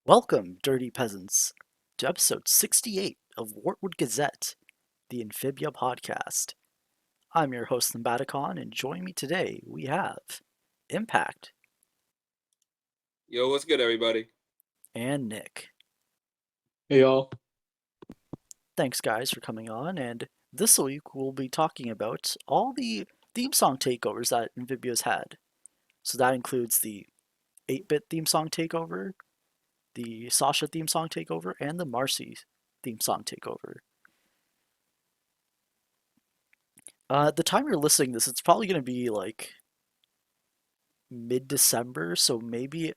Welcome, dirty peasants, to episode 68 of Wartwood Gazette, the Amphibia podcast. I'm your host, Limbaticon, and joining me today we have Impact Yo, what's good, everybody? and Nick. Hey y'all. Thanks, guys, for coming on, and this week we'll be talking about all the theme song takeovers that Amphibia's had. So that includes the 8-bit theme song takeover, the Sasha theme song takeover, and the Marcy theme song takeover. The time you're listening to this, it's probably going to be like mid-December, so maybe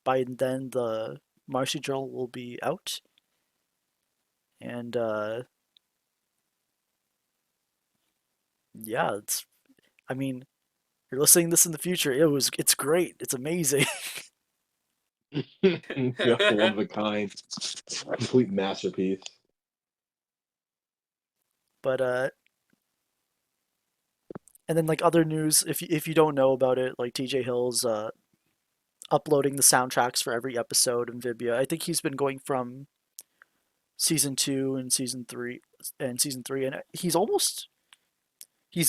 by then the Marcy drill will be out. And yeah, I mean, you're listening to this in the future. It's great. It's amazing. Yeah, one of a kind. Complete masterpiece. But and then like other news, if you don't know about it, like TJ Hill's uploading the soundtracks for every episode of Amphibia. I think he's been going from season 2 and season 3, and he's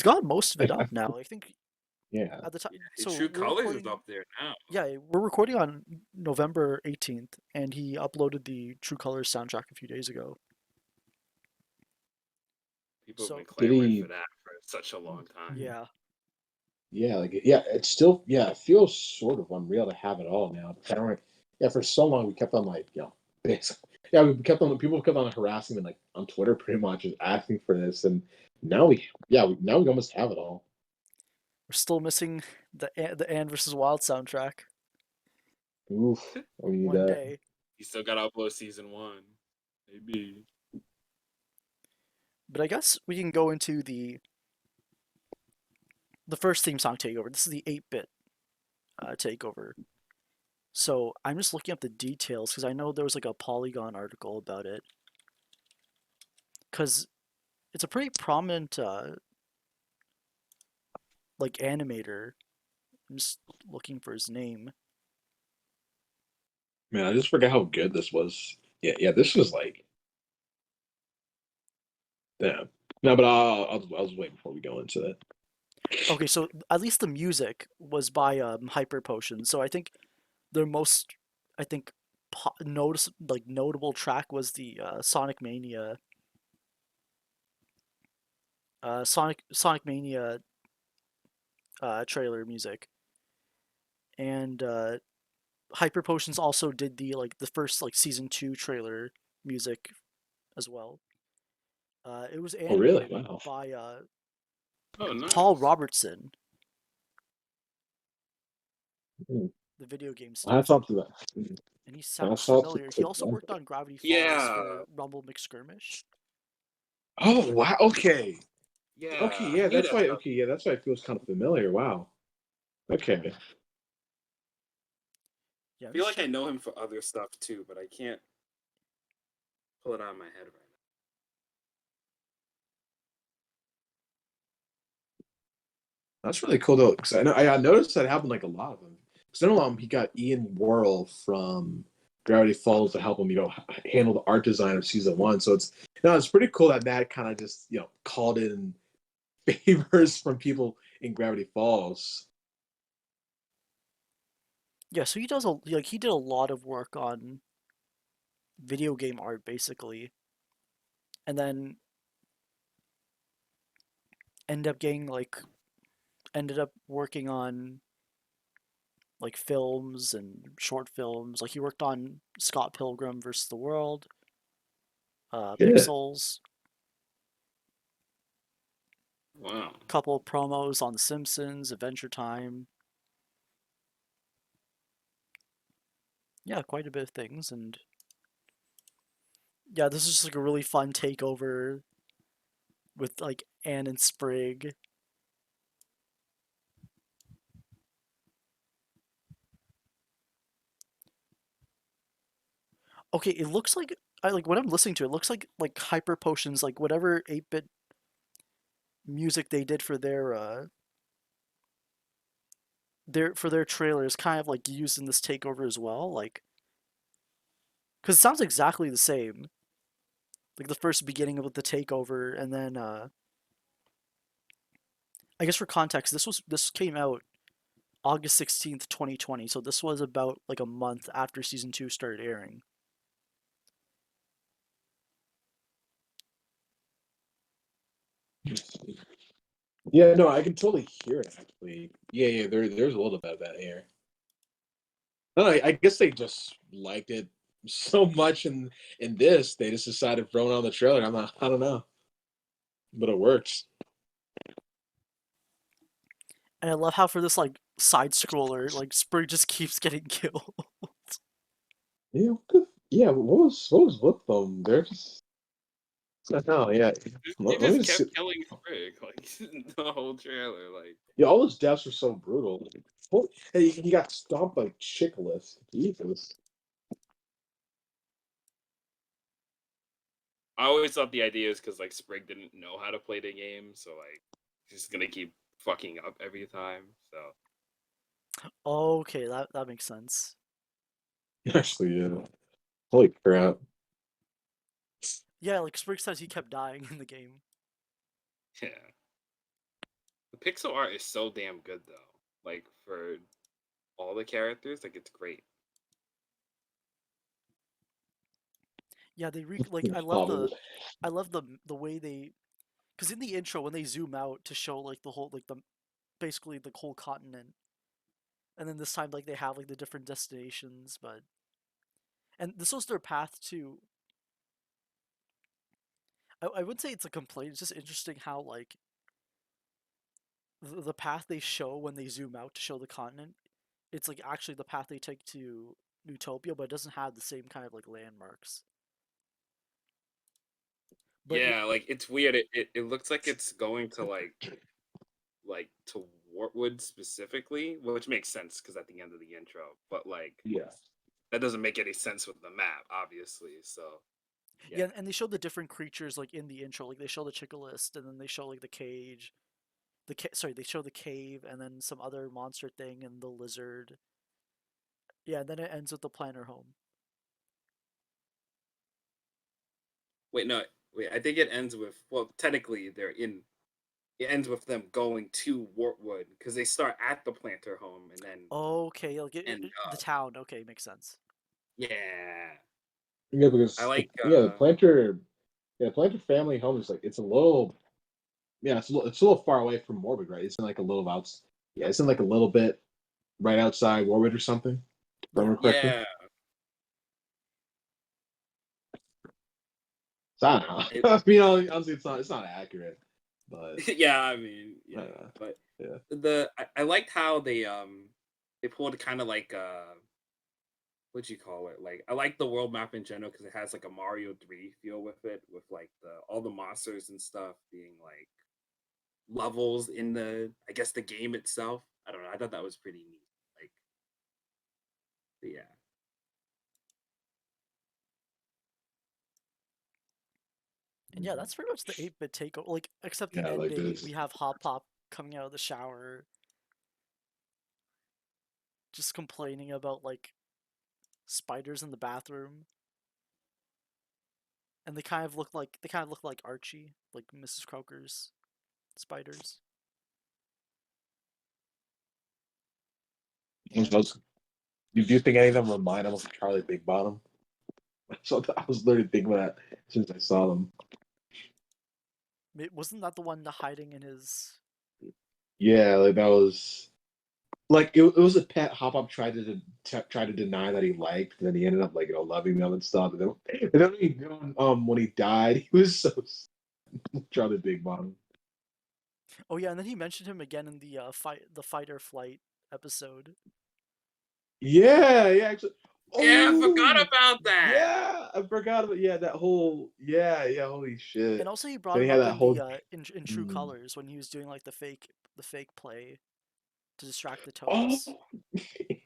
got most of it up now. I think Yeah. at the time. His So True we're Colors is recording. up there now. Yeah, we're recording on November 18th, and he uploaded the True Colors soundtrack a few days ago. People have So been Did clamoring he? for that for such a long time. yeah, Yeah. It's still. Yeah, it feels sort of unreal to have it all now. But I don't. Yeah, for so long we kept on basically. Yeah, we kept on. People kept on harassing me like on Twitter, pretty much, just asking for this, and now now we almost have it all. we're still missing the Anne versus Wild soundtrack. Oof. We need One that. day, You still got to upload season 1. Maybe. but I guess we can go into the first theme song takeover. This is the 8-bit takeover. So I'm just looking up the details because I know there was like a Polygon article about it. Because it's a pretty prominent like animator. I'm just looking for his name. Man, I just forgot how good this was. Yeah. This was like, damn. No, but I'll just wait before we go into that. Okay, so at least the music was by Hyper Potion. So I think their most, I think, notable track was the Sonic Mania, Sonic Mania trailer music, and Hyper Potions also did the first like season 2 trailer music as well. It was Oh, really? animated Wow. by Oh, nice. Paul Robertson, Hmm. the video game I stuff, thought that. and he I sounds thought familiar. He also that. worked on Gravity Falls Yeah. for Rumble McSkirmish. Oh wow. Okay. Okay. Yeah. Yeah. He That's does why. stuff. Okay. Yeah. That's why it feels kind of familiar. Wow. Okay. Yeah, I I'm feel just like I know him for other stuff too, but I can't pull it out of my head right That's really cool though, because I noticed that happened like a lot of them. Because I know he got Ian Worrell from Gravity Falls to help him, handle the art design of season one. So it's pretty cool that Matt kind of just called in favors from people in Gravity Falls. Yeah, so he did a lot of work on video game art basically, and then ended up getting like ended up working on like films and short films. Like he worked on Scott Pilgrim versus the World, Yeah. Pixels, now. Wow. couple of promos on The Simpsons, Adventure Time. Yeah, quite a bit of things, and yeah, this is just like a really fun takeover with like Anne and Sprig. Okay, it looks like I like when I'm listening to it, it looks like Hyper Potions, like whatever 8-bit music they did for their trailer is kind of like used in this takeover as well. Like Because it sounds exactly the same. Like the first beginning of the takeover, and then I guess for context, this came out August 16th, 2020. So this was about like a month after season 2 started airing. Yeah, no, I can totally hear it actually. Yeah, there's a little bit of that here. No, I guess they just liked it so much in this, they just decided to throw it on the trailer. I don't know, but it works. And I love how for this like side scroller, like Sprig just keeps getting killed. Yeah, what was with them? They're just I don't know. Yeah, He let me just just see. kept killing Sprig like the whole trailer. Like Yeah, all those deaths are so brutal. Hey, he got stomped by Chickless. Jesus. I always thought the idea is because like Sprig didn't know how to play the game, so like he's just gonna keep fucking up every time. So Okay, that makes sense. Actually, yeah. Holy crap. Yeah, like Sprig says he kept dying in the game. yeah, the pixel art is so damn good though. Like for all the characters, like it's great. Yeah, like Probably. I love the way they, because in the intro when they zoom out to show like the whole like the basically the whole continent, and then this time like they have like the different destinations, but and this was their path too. I wouldn't say it's a complaint. It's just interesting how like the path they show when they zoom out to show the continent, it's like actually the path they take to Newtopia, but it doesn't have the same kind of like landmarks. But Yeah, like it's weird. It looks like it's going to like to Wartwood specifically, which makes sense because at the end of the intro, but like Yeah. that doesn't make any sense with the map, obviously. So yeah, yeah, and they show the different creatures like in the intro. Like they show the Chickalist, and then they show like the cage, sorry, they show the cave, and then some other monster thing, and the lizard. Yeah, and then it ends with the planner home. wait, no, wait. I think it ends with well, technically they're in. It ends with them going to Wartwood because they start at the planter home and then Okay, like end the up. town. Okay, makes sense. Yeah, Yeah, I because like. the Planter family home is like it's a little it's a little far away from Morbid, right? It's in like a little outs yeah, it's in like a little bit right outside Morbid or something, if I Yeah, remember correctly. Yeah, So I don't it, know. I mean, honestly, it's not accurate, but yeah. I mean, yeah, uh, but yeah. I liked how they pulled kind of like what'd you call it? Like I like the world map in general because it has like a Mario 3 feel with it, with like the all the monsters and stuff being like levels in the I guess the game itself. I don't know. I thought that was pretty neat. Like, but yeah, and yeah, that's pretty much the 8-bit takeover. Like, except the Yeah, like ending, this. we have Hop Pop coming out of the shower, just complaining about like spiders in the bathroom, and they kind of look like Archie, like Mrs. Croker's spiders. Do you think any of them remind him of Charlie Big Bottom? So I was literally thinking about that since I saw them. Wasn't that the one hiding in his? Yeah, like that was like it was a pet Hop Hop tried to deny that he liked, and then he ended up like loving them and stuff. When he died, he was so Charlie Big Bottom. Oh yeah, and then he mentioned him again in the fight or flight episode. Yeah, actually. yeah. I forgot Oh, about that. yeah, I forgot about that whole holy And shit. also he brought Then he him had up that in the whole in True mm. Colors when he was doing like the fake play to distract the Oh, toads.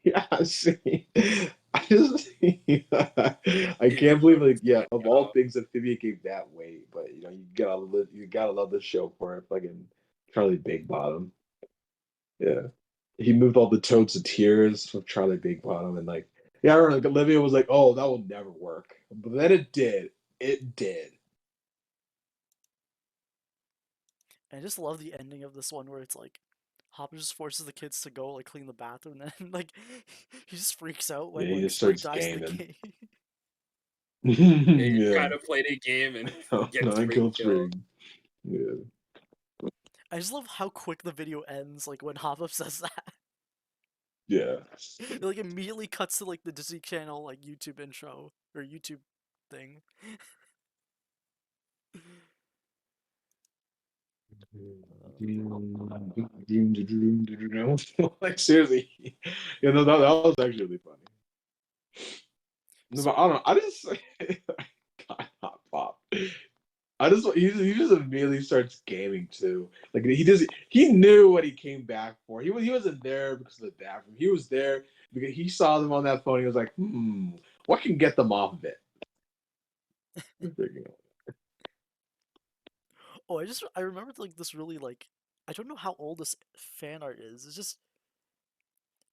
yeah, see. I just I Yeah, can't believe it's yeah, good, of all yo. things Amphibia gave that weight, but you gotta love the show for it. Fucking Charlie Big Bottom. Yeah. He moved all the toads to tears from Charlie Big Bottom and like Yeah, I remember like Olivia was like, "Oh, that will never work," but then it did. It did. And I just love the ending of this one where it's like Hopper just forces the kids to go like clean the bathroom, and then like he just freaks out Yeah, when he like just Sprig starts dies in the gaming. game. They Yeah, try to play the game and get no, I Spring killed killed. Spring. Yeah, I just love how quick the video ends, like when Hopper says that. yeah. It like immediately cuts to like the Disney Channel like YouTube intro or YouTube thing. Like seriously, yeah, no, that was actually really funny. No, but So I don't know. I just God, Hot Pop. I just he just immediately starts gaming too. Like he knew what he came back for. He wasn't there because of the bathroom. He was there because he saw them on that phone. He was like, what can get them off of it? oh, I remembered like this really like I don't know how old this fan art is. It's just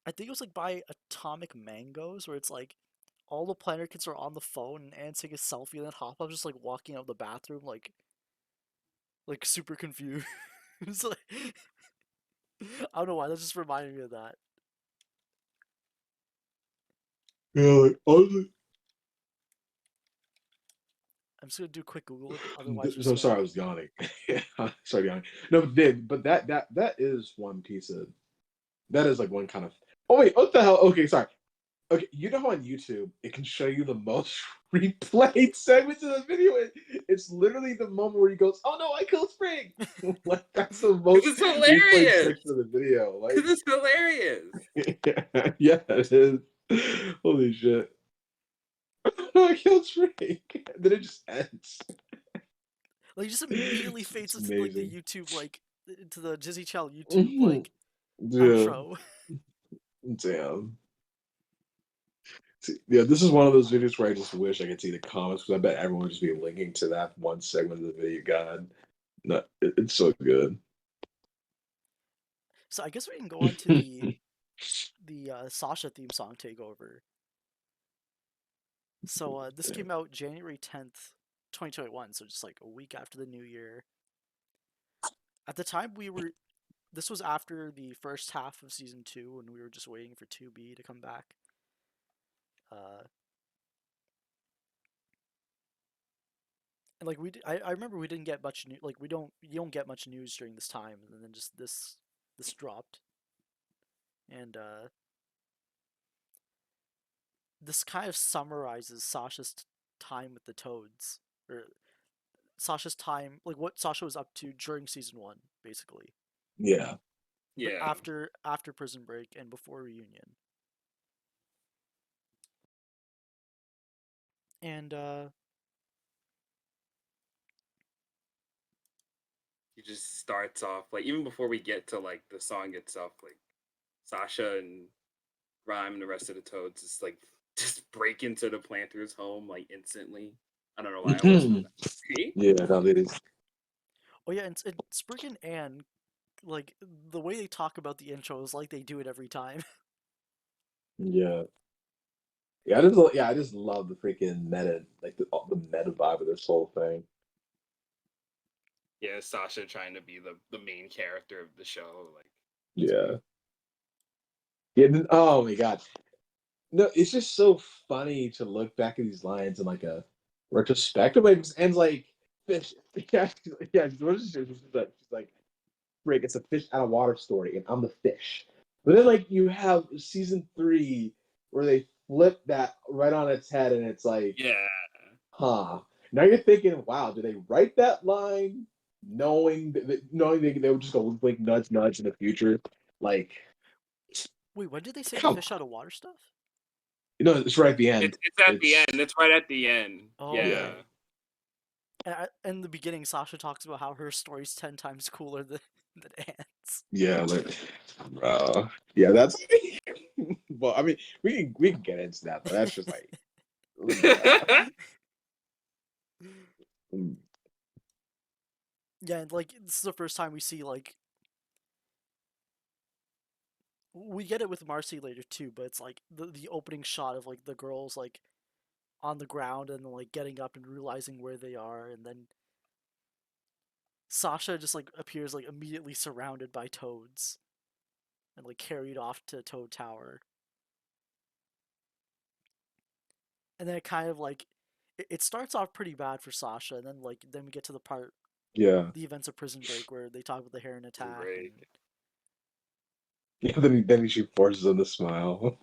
I think it was like by Atomic Mangoes where it's like all the Planner kids are on the phone and Anne's taking a selfie and then Hop Up's just like walking out of the bathroom like super confused. It's like I don't know why that just reminded me of that. Yeah, like honestly, I'm just gonna do a quick Google it, otherwise we so sorry, I swear. was yawning. Yeah, sorry, yawning. No, but that is one piece of that is like one kind of. Oh wait, what the hell? Okay, sorry. Okay, you know how on YouTube it can show you the most replayed segments of the video? It's literally the moment where he goes, "Oh no, I killed Spring!" Like that's the Cause most it's replayed hilarious. section of the video. Cause Like, it's hilarious. yeah, it is. Holy shit! No, I killed Spring. Then it just ends. Like just immediately fades It's into like the amazing. YouTube like into the Disney Channel YouTube Mhm. like Yeah, outro. damn. Yeah, this is one of those videos where I just wish I could see the comments because I bet everyone would just be linking to that one segment of the video. God, no, it's so good. So I guess we can go on to the Sasha theme song takeover. So this Yeah. came out January 10th, 2021. So just like a week after the new year. At the time, this was after the first half of season 2, and we were just waiting for 2B to come back. Uh, and like I remember we didn't get much like you don't get much news during this time, and then just this dropped, and this kind of summarizes Sasha's time with the Toads, or Sasha's time, like what Sasha was up to during season 1, basically, Yeah. but Yeah. after Prison Break and before reunion, and He just starts off like even before we get to like the song itself, like Sasha and Rhyme and the rest of the Toads just like just break into the planter's home like instantly. I don't know why I always found that creepy. Yeah, that is. oh yeah, and Sprig and Anne, like the way they talk about the intro is like they do it every time. Yeah. Yeah, I just love the freaking meta, like the meta vibe of this whole thing. Yeah, Sasha trying to be the main character of the show, like it's Yeah. great. Yeah. Oh my god. No, it's just so funny to look back at these lines in like a retrospective way. And like fish. Yeah, yeah. What is she? She's like, Rick, it's a fish out of water story, and I'm the fish. But then like you have season 3 where they flip that right on its head, and it's like, Yeah. huh. Now you're thinking, wow, did they write that line knowing they would just go like nudge nudge in the future? Like, Wait, when did they say the come fish on. out of water stuff? It's right at the end. It's at the It's end. It's right at the end. Oh, yeah. Yeah. okay. And in the beginning, Sasha talks about how her story's 10 times cooler than Anne's. Yeah, like, yeah, that's well, I mean, we can get into that, but that's just like, yeah. Mm. Yeah, and like this is the first time we see like we get it with Marcy later too, but it's like the opening shot of like the girls like on the ground and like getting up and realizing where they are, and then Sasha just like appears like immediately surrounded by toads and like carried off to Toad Tower. And then it kind of like it starts off pretty bad for Sasha, and then we get to the part, Yeah. the events of Prison Break, where they talk about the Heron Prison attack, and Break. Yeah, then she forces him to smile.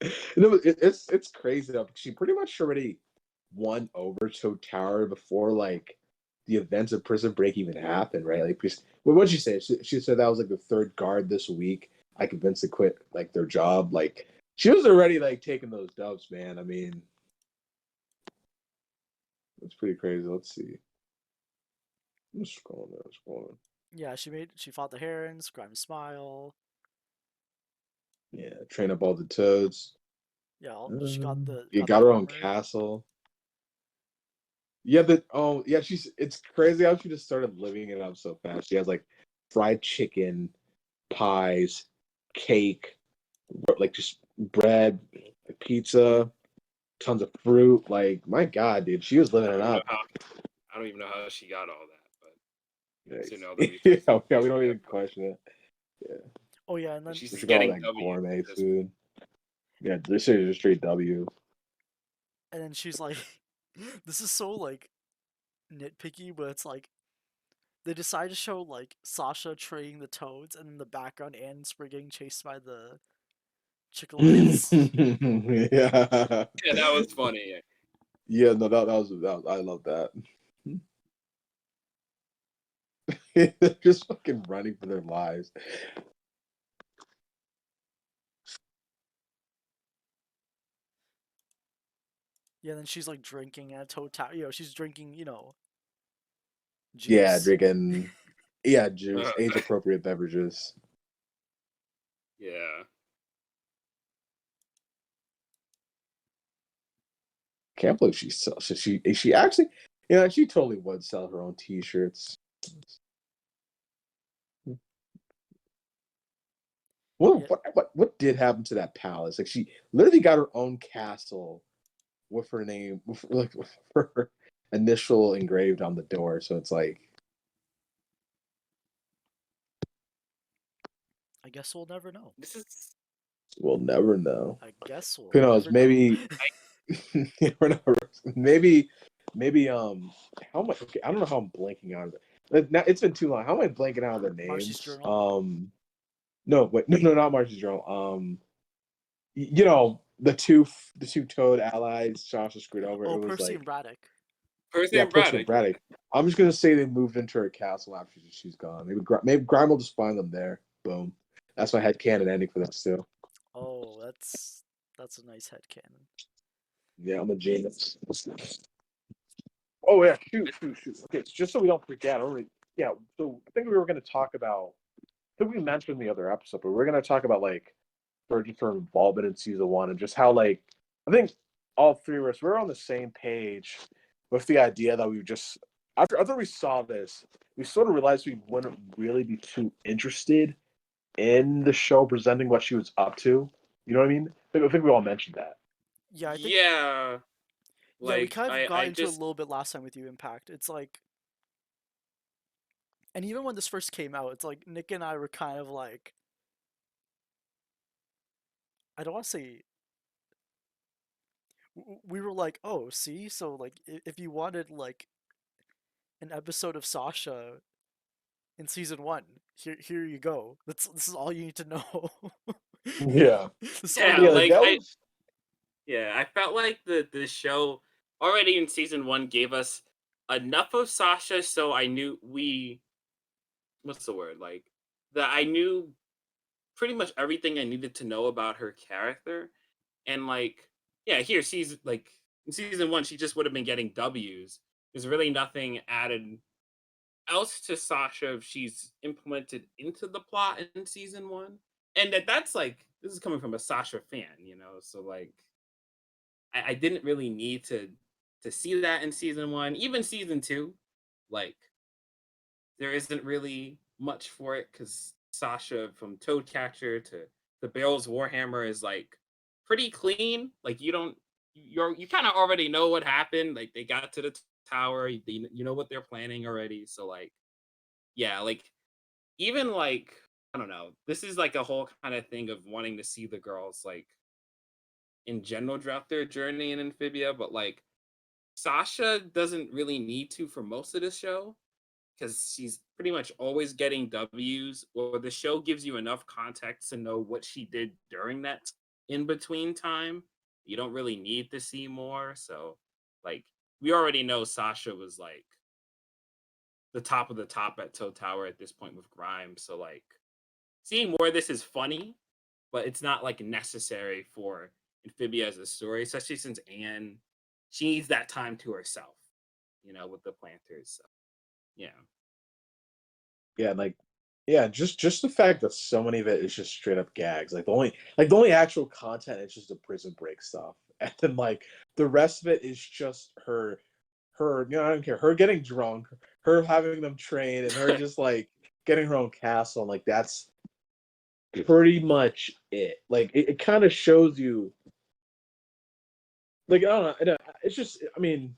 It's crazy though, because she pretty much already won over Toad Tower before like the events of Prison Break even happened, right? Like, what did she say? She said that was like the third guard this week. I convinced to quit like their job. Like she was already like taking those dubs, man. I mean, it's pretty crazy. Let's see. I'm scrolling. I'm scrolling. yeah, she fought the Herons, Grimes Smile. Yeah, train up all the toads. Yeah, she got You the got her own armor. castle. Yeah, yeah, it's crazy how she just started living it up so fast. She has like fried chicken, pies, cake, like just bread, pizza, tons of fruit. Like, my God, dude, she was living I it don't even know up. how. I don't even know how she got all that, but Nice. so now that we Yeah, can see yeah, this, we don't yeah, even question it. Yeah, Oh yeah, and and then she's we just should call getting that W gourmet at this point. food. Yeah, this is just straight W. she's like, this is so like nitpicky, but it's like they decide to show like Sasha training the toads, and in the background, Anne's getting chased by the Chickalads. Yeah. Yeah, that was funny. Yeah, no, that was I love that. They're just fucking running for their lives. Yeah, then she's like drinking at a Toad Tower. She's drinking, Yeah, juice. drinking. Yeah, juice, Uh, age appropriate beverages. yeah, Can't believe she sells. She actually, she totally would sell her own T-shirts. Yeah, What did happen to that palace? Like she literally got her own castle with her name, with her initial engraved on the door. So it's like I guess we'll never know. this is. we'll never know. I guess we'll Who knows? never know. Maybe maybe how much? Okay, I don't know how I'm blanking on it. Now it's been too long. How am I blanking out of their Marcy's names? journal. No, wait, no, not Marcy's Journal. The two Toad allies, Sasha screwed over. Oh, It was Percy like and Braddock. Percy yeah, and Percy and Braddock. Braddock. I'm just gonna say they moved into her castle after she's gone. Maybe Grime will just find them there. Boom. That's my headcanon ending for this too. Oh, that's a nice headcanon. Yeah, I'm a genius. Oh yeah, shoot. Okay, so just so we don't forget, yeah. So I think we were going to talk about. I think we mentioned in the other episode, but we're going to talk about like her involvement in season one and just how like I think all three of us we're on the same page with the idea that we just after we saw this, we sort of realized we wouldn't really be too interested in the show presenting what she was up to. You know what I mean? I think we all mentioned that. Yeah, I think Yeah, yeah, we like kind of got I into it a just little bit last time with you, Impact. It's like, and even when this first came out, it's like Nick and I were kind of like, I don't want to say, we were like, oh, see, so like if you wanted like an episode of Sasha in season one, here you go. This is all you need to know. Yeah, This is all you yeah, yeah, need to like like that know. was I felt like the show already in season one gave us enough of Sasha, so I knew we what's the word like that I knew pretty much everything I needed to know about her character, and like yeah, here she's like in season one she just would have been getting W's. There's really nothing added else to Sasha if she's implemented into the plot in season one, and that's like this is coming from a Sasha fan, so like I didn't really need to see that in season one. Even season two, like there isn't really much for it because Sasha from Toadcatcher to the Barrel's Warhammer is like pretty clean. Like you kind of already know what happened. Like they got to the tower, you know what they're planning already. So like, yeah, like even like I don't know. This is like a whole kind of thing of wanting to see the girls like in general throughout their journey in Amphibia, but like Sasha doesn't really need to for most of the show because she's pretty much always getting W's, or the show gives you enough context to know what she did during that in between time. You don't really need to see more. So, like, we already know Sasha was like the top of the top at Toe Tower at this point with Grimes. So, like, seeing more of this is funny, but it's not like necessary for Amphibia as a story, especially since Anne, she needs that time to herself, with the planters. So, yeah. Yeah, like yeah, just the fact that so many of it is just straight up gags. Like the only actual content is just the prison break stuff. And then like the rest of it is just I don't care, her getting drunk, her having them train, and her just like getting her own castle, and like that's pretty much it. Like it kind of shows you like I don't know, it's just I mean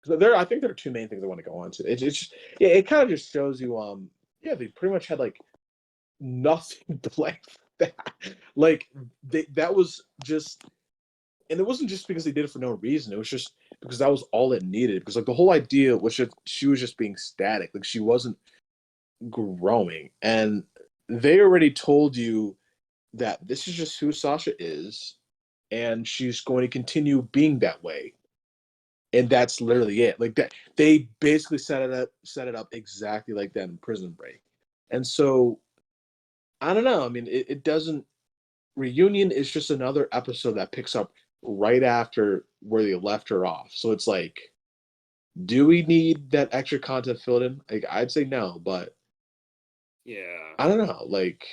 I think there are two main things I want to go on to. Yeah, it kind of just shows you yeah, they pretty much had like nothing planned for that. Like that was just, and it wasn't just because they did it for no reason. It was just because that was all it needed. Because like the whole idea was just she was just being static. Like she wasn't growing, and they already told you that this is just who Sasha is, and she's going to continue being that way. And that's literally it. Like that, they basically set it up exactly like that in Prison Break. And so I don't know. I mean, it doesn't. Reunion is just another episode that picks up right after where they left her off. So it's like, do we need that extra content filled in? Like, I'd say no, but Yeah. I don't know. Like,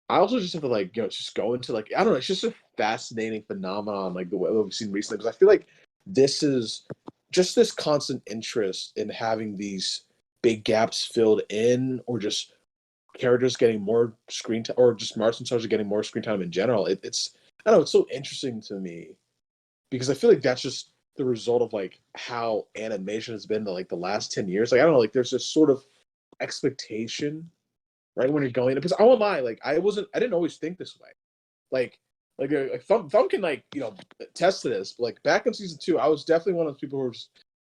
I also just have to like, just go into like, I don't know. It's just a fascinating phenomenon, like the way we've seen recently. Because I feel like this is just this constant interest in having these big gaps filled in, or just characters getting more screen time, or just Marcy and Sasha getting more screen time in general. It's I don't know, it's so interesting to me because I feel like that's just the result of like how animation has been like the last 10 years. Like I don't know, like there's this sort of expectation right when you're going, because I won't lie, like I didn't always think this way. Like like Thumb can like attest to this. But, like back in season 2, I was definitely one of those people who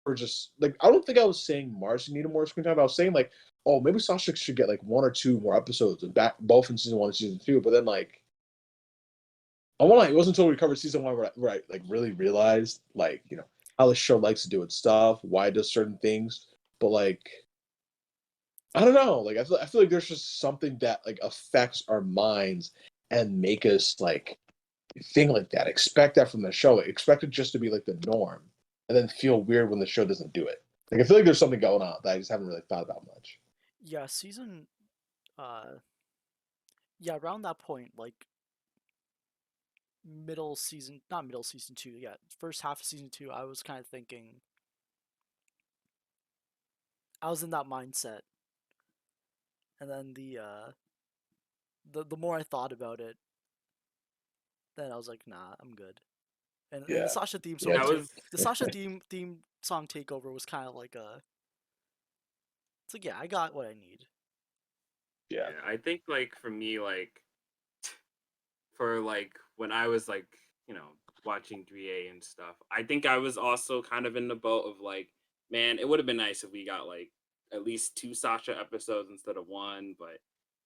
were just like, I don't think I was saying Marcy needed more screen time. I was saying like, oh, maybe Sasha should get like 1 or 2 more episodes, and back both in season 1 and season 2. But then like, I want to. It wasn't until we covered season 1 where I like really realized like how the show likes to do its stuff, why it does certain things. But like, I don't know. Like I feel like there's just something that like affects our minds and make us like think like that. Expect that from the show. Expect it just to be like the norm, and then feel weird when the show doesn't do it. Like I feel like there's something going on that I just haven't really thought about much. Yeah, yeah, around that point, like middle season, not middle season 2, yeah, first half of season 2, I was kind of thinking, I was in that mindset, and then the more I thought about it, then I was like, nah, I'm good. And the Yeah, Sasha theme yeah, song That too. was The Sasha theme song takeover was kind of like it's like, yeah, I got what I need. yeah, yeah, I think like for me, like for like when I was like, watching 3A and stuff, I think I was also kind of in the boat of like, man, it would have been nice if we got like at least 2 Sasha episodes instead of 1, but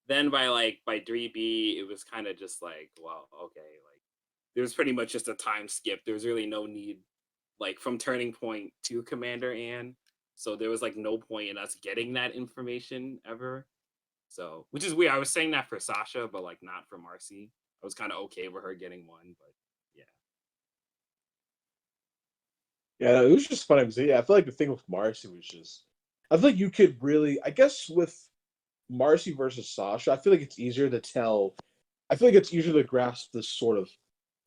then by 3B, it was kind of just like, well, okay, like there was pretty much just a time skip. There was really no need like from Turning Point to Commander Anne. So there was like no point in us getting that information ever. So, which is weird. I was saying that for Sasha, but like not for Marcy. I was kind of okay with her getting 1, but yeah. yeah. It was just funny because yeah, I feel like the thing with Marcy was just, I feel like you could really, I guess with Marcy versus Sasha, I feel like it's easier to tell. I feel like it's easier to grasp this sort of.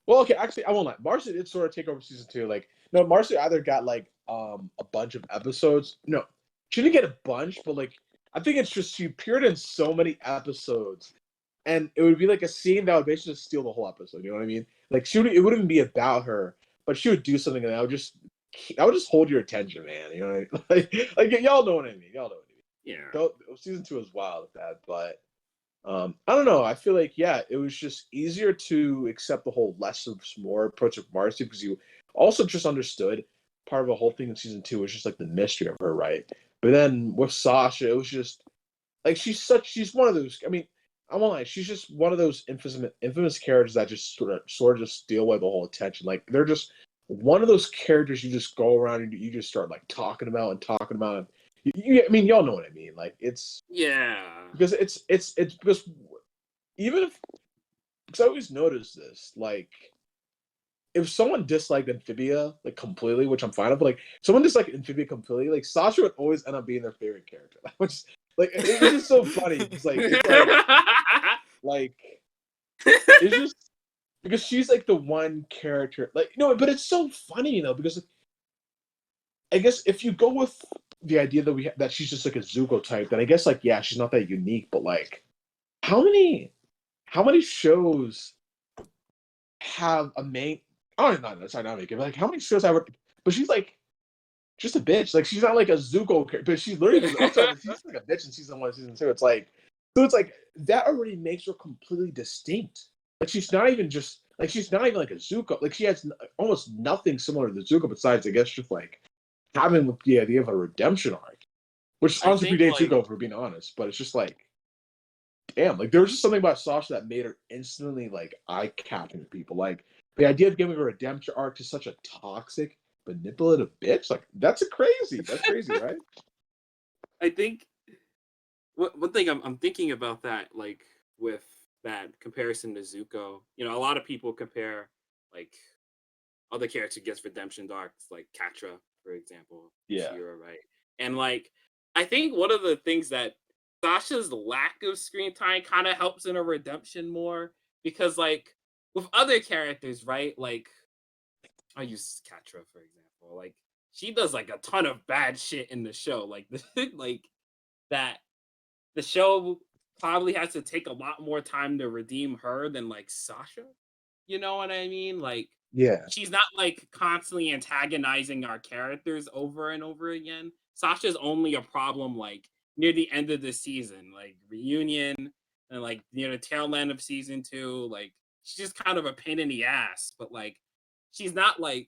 Well, okay, actually, I won't lie. Marcy did sort of take over season 2. Like, no, Marcy either got like a bunch of episodes. No, she didn't get a bunch, but like I think it's just she appeared in so many episodes and it would be like a scene that would basically just steal the whole episode. You know what I mean? Like it wouldn't even be about her, but she would do something and that would just hold your attention, man. You know what I mean? Like y'all know what I mean. Y'all know what I mean. Yeah. Season 2 was wild with that, but I don't know. I feel like it was just easier to accept the whole less is more approach of Marcy because you also just understood part of the whole thing in season 2 was just like the mystery of her, right? But then with Sasha, it was just like she's one of those. I mean, I won't lie, she's just one of those infamous characters that just sort of just steal away the whole attention. Like they're just one of those characters you just go around and you just start like talking about and talking about. And I mean, y'all know what I mean. Like it's because it's because even if because I always notice this, like if someone disliked Amphibia like completely, which I'm fine with, but like someone disliked Amphibia completely, like Sasha would always end up being their favorite character. Which like it's just so funny. It's like it's just because she's like the one character like but it's so funny, because like, I guess if you go with the idea that she's just like a Zuko type, then I guess like she's not that unique, but like how many shows have a main oh no, sorry, not making, but like how many shows have her but she's like just a bitch. Like she's not like a Zuko character, but she's literally she's like a bitch in season 1, season 2. It's like that already makes her completely distinct. Like she's not even like a Zuko. Like she has almost nothing similar to the Zuko besides I guess just like having the idea of a redemption arc, which honestly predates Zuko, for being honest. But it's just like, damn, like there was just something about Sasha that made her instantly like eye-catching to people. Like the idea of giving a redemption arc to such a toxic, manipulative bitch, like that's crazy, right? I think one thing I'm thinking about that, like with that comparison to Zuko, a lot of people compare like other characters gets redemption arcs, like Katra, for example, Yeah. Shira, right? And like, I think one of the things that Sasha's lack of screen time kind of helps in a redemption more because, like, with other characters, right? Like, I use Katra for example. Like, she does like a ton of bad shit in the show, like like that. The show probably has to take a lot more time to redeem her than like Sasha. You know what I mean? Like, Yeah. she's not like constantly antagonizing our characters over and over again. Sasha's only a problem like near the end of the season, like reunion and like near the tail end of season 2. Like she's just kind of a pain in the ass, but like she's not like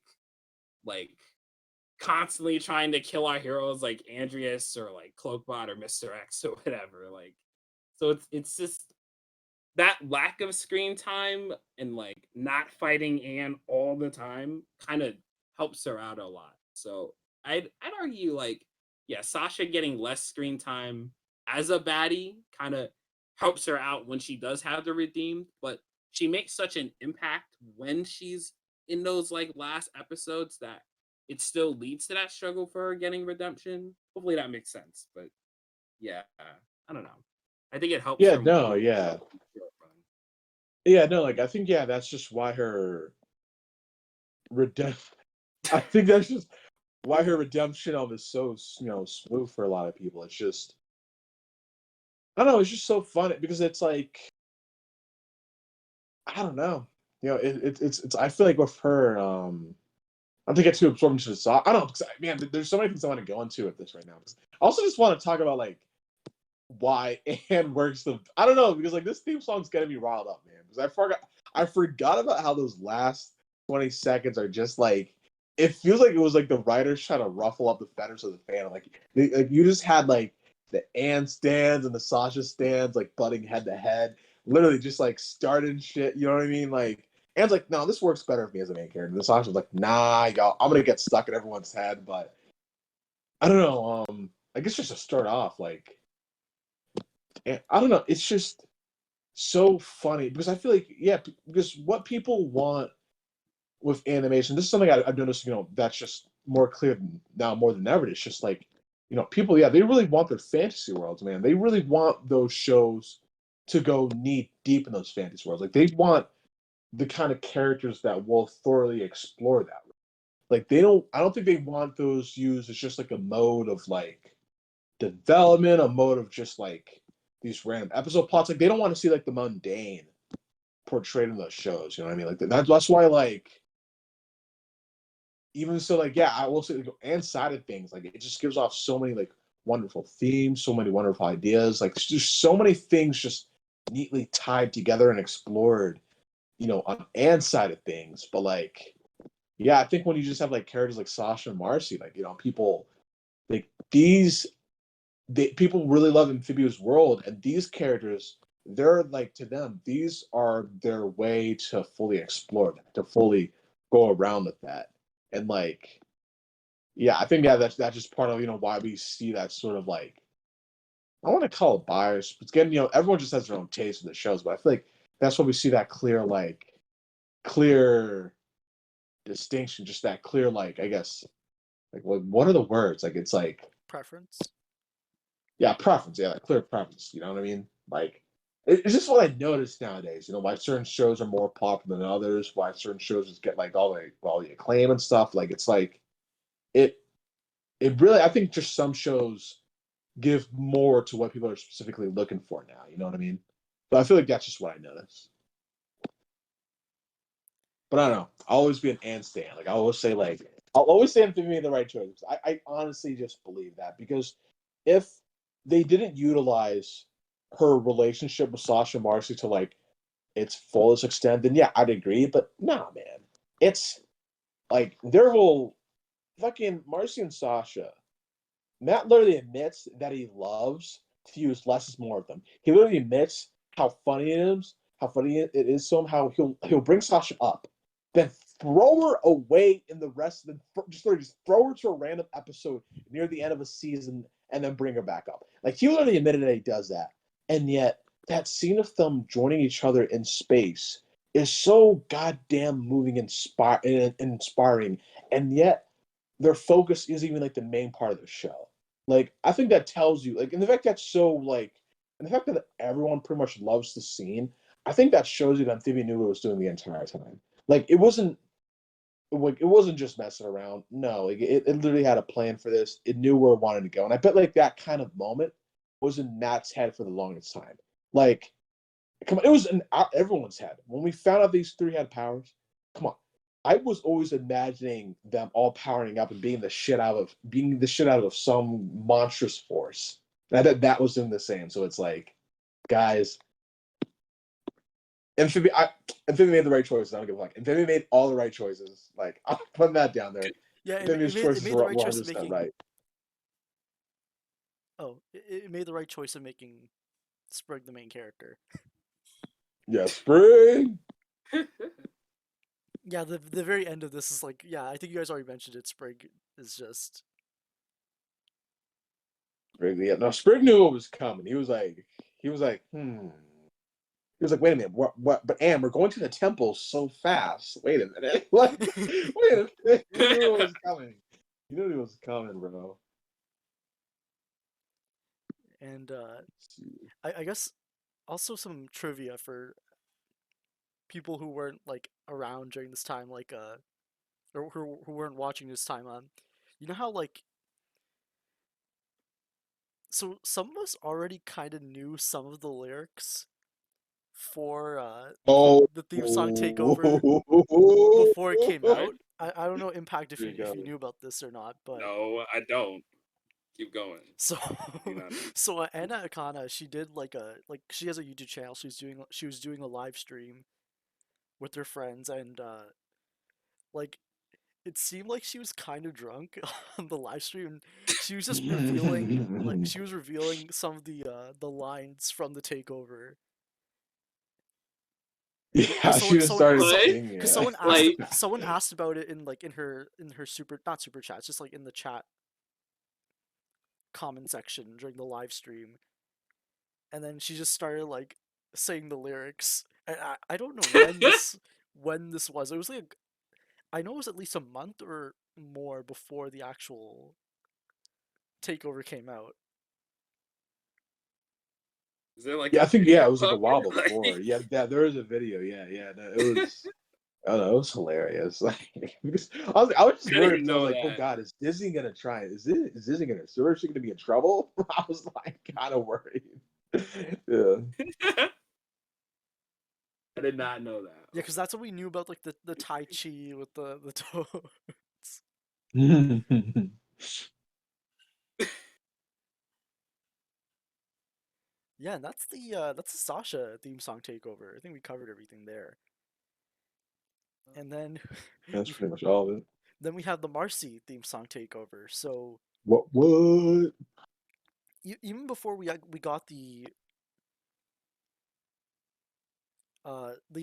constantly trying to kill our heroes like Andreas or like Cloakbot or Mr. X or whatever. Like so it's just that lack of screen time and like not fighting Anne all the time kind of helps her out a lot. So I'd argue like Sasha getting less screen time as a baddie kind of helps her out when she does have the redeem, but she makes such an impact when she's in those like last episodes that it still leads to that struggle for her getting redemption. Hopefully that makes sense, but I don't know. I think it helps Yeah, her no, more. yeah. Yeah, no, like I think that's just why her redemption. I think that's just why her redemption of is so smooth for a lot of people. It's just I don't know. It's just so fun because it's like I don't know. It's. I feel like with her, I don't think it's too absorbed into the song. I don't know. Because, man, there's so many things I want to go into with this right now. I also just want to talk about like why Anne works the. I don't know because like this theme song's getting me riled up, man. Because I forgot about how those last 20 seconds are just like. It feels like it was like the writers trying to ruffle up the feathers of the fan. Like you just had like the Anne stands and the Sasha stands like butting head to head, literally just like starting shit. You know what I mean? Like Anne's like, no, this works better for me as a main character. And the Sasha's like, nah, y'all, I'm gonna get stuck in everyone's head. But I don't know. I guess just to start off, like I don't know. It's just so funny because I feel like because what people want with animation, this is something I've noticed. That's just more clear now more than ever. It's just like people, they really want their fantasy worlds, man. They really want those shows to go knee deep in those fantasy worlds. Like they want the kind of characters that will thoroughly explore that. Like I don't think they want those used as just like a mode of like development, a mode of just like these random episode plots. Like they don't want to see like the mundane portrayed in those shows. You know what I mean? Like that's why like even so like yeah, I will say like, and side of things like it just gives off so many like wonderful themes, so many wonderful ideas. Like there's so many things just neatly tied together and explored. You know, on and side of things, but like yeah, I think when you just have like characters like Sasha and Marcy, like you know, people like people really love Amphibia's world, and these characters, they're like to them, these are their way to fully explore that, to fully go around with that, and like, yeah, I think yeah, that's just part of why we see that sort of like I want to call it bias, but again, everyone just has their own taste in the shows, but I feel like that's why we see that clear distinction, just that clear like I guess like what are the words like it's like Preference. yeah, preference. Yeah, like clear preference. You know what I mean? Like, it's just what I notice nowadays. You know, why certain shows are more popular than others. Why certain shows just get like all the acclaim and stuff. Like, it's like it. It really. I think just some shows give more to what people are specifically looking for now. You know what I mean? But I feel like that's just what I notice. But I don't know. I'll always be an and stan. Like I always say, like I'll always say Amphibia made the right choice. I honestly just believe that because if they didn't utilize her relationship with Sasha and Marcy to like its fullest extent, then yeah, I'd agree. But nah, man, it's like their whole fucking Marcy and Sasha. Matt literally admits that he loves to use less is more of them. He literally admits how funny it is, how funny it is to him, how he'll bring Sasha up, then throw her away in the rest of the just throw her to a random episode near the end of a season and then bring her back up. Like he literally admitted that he does that, and yet that scene of them joining each other in space is so goddamn moving and inspiring, and yet their focus is even like the main part of the show. Like I think that tells you, like, and the fact that's so like, and the fact that everyone pretty much loves the scene, I think that shows you that Amphibia knew what it was doing the entire time. Like it wasn't just messing around. No, like it literally had a plan for this. It knew where it wanted to go, and I bet like that kind of moment was in Matt's head for the longest time. Like, come on, it was in everyone's head when we found out these three had powers. Come on, I was always imagining them all powering up and being the shit out of some monstrous force. And I bet that was in the same. So it's like, guys, Amphibia made the right choices. I don't give a fuck. Amphibia made all the right choices. Like, I'm putting that down there. Yeah, Amphibia's it choices made the were right choice of 100% making. right. Oh, it made the right choice of making Sprig the main character. Yeah, Spring. Yeah, the very end of this is like, yeah, I think you guys already mentioned it. Sprig is just. Spring, yeah. No, Spring knew what was coming. He was like, hmm. He was like, wait a minute, what? But Anne, we're going to the temple so fast. Wait a minute. Like, wait a minute. He knew it was coming. He knew it was coming, bro. And I guess also some trivia for people who weren't like around during this time, like or who weren't watching this time. You know how like so some of us already kind of knew some of the lyrics for Oh, the theme song Takeover before it came What? out. I don't know Impact There you if you go. knew about this or not, but No, I don't. Keep going. so Do not. so Anna Akana, she did she has a YouTube channel. She was doing a live stream with her friends, and like it seemed like she was kind of drunk on the live stream. She was just revealing some of the lines from the takeover. Yeah, Because she just started What? singing because it. Like, someone asked about it in like in her super not super chat, just like in the chat comment section during the live stream, and then she just started like saying the lyrics. And I don't know when this was. It was like I know it was at least a month or more before the actual takeover came out. is there like Yeah, a I think yeah, video it was like a of while it? before. Like, Yeah, there is a video. Yeah, yeah. No, it was. I don't know. It was hilarious. Like, I was just I didn't worried even because I was know like, oh that. god, is Disney gonna try it? Is Disney gonna seriously gonna be in trouble? I was like kind of worried. Yeah. I did not know that. Yeah, because that's what we knew about, like the Tai Chi with the toads. Yeah, and that's the Sasha theme song takeover. I think we covered everything there. And then That's we pretty much all of it. then we have the Marcy theme song takeover. So What? even before we got the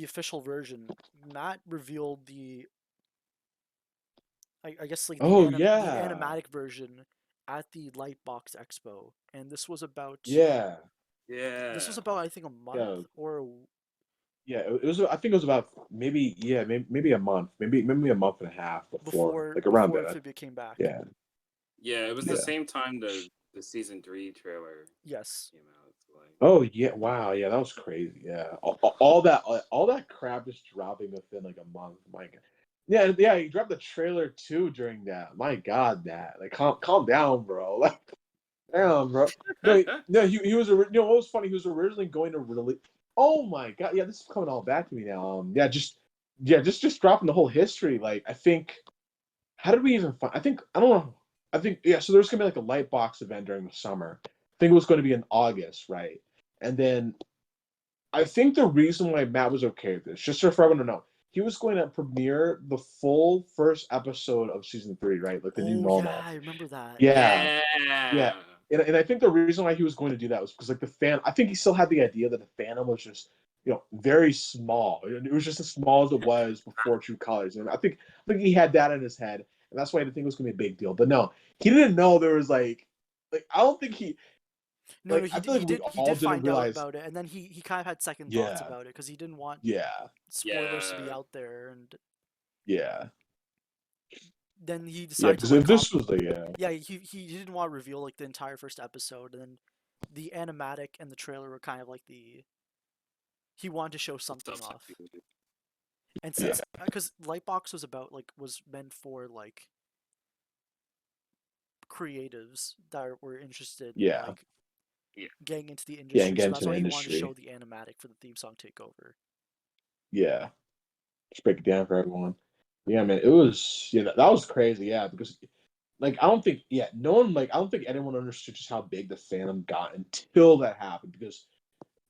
official version, Matt revealed I guess like Oh the yeah. animatic version at the Lightbox Expo, and Yeah. this was Yeah. about I think a month Yeah. or Yeah. It was. I think it was about maybe a month, maybe a month and a half before, like around before that. Amphibia came back. Yeah. Yeah, it was the Yeah. same time the season 3 trailer Yes. came out. It's like, Oh yeah! Wow! Yeah, that was crazy. Yeah, all that crap just dropping within like a month. My God. Yeah, yeah. You dropped the trailer too during that. My God, that like calm down, bro. Like, damn, bro. No. He was. You know what was funny? He was originally going to release. Oh my God! Yeah, this is coming all back to me now. Just dropping the whole history. Like, I think. How did we even find? I don't know. I think yeah. So there's gonna be like a light box event during the summer. I think it was going to be in August, right? And then I think the reason why Matt was okay with this, just so for everyone to know, he was going to premiere the full first episode of season 3, right? Like the new Oh yeah, normal. I remember that. Yeah, yeah. yeah. And I think the reason why he was going to do that was because like I think he still had the idea that the fandom was just very small. It was just as small as it was before True Colors, and I think he had that in his head, and that's why I didn't think it was going to be a big deal. But no, he didn't know there was like I don't think he No, no, like I feel like we he all did didn't find out realize. about it, and then he kind of had second thoughts Yeah, about it because he didn't want yeah, spoilers to be Yeah. out there, and yeah, then he yeah. decided to Because like if this was like yeah, he didn't want to reveal like the entire first episode, and then the animatic and the trailer were kind of like he wanted to show something Stuff off. like And yeah, since because Lightbox was meant for like creatives that were interested in yeah, like yeah. getting into the yeah, and industry, get so into that's the why he wanted to industry. show the animatic for the theme song takeover. Yeah, just break it down for everyone. Yeah, man, it was that was crazy. Yeah, because like I don't think no one I don't think anyone understood just how big the fandom got until that happened. Because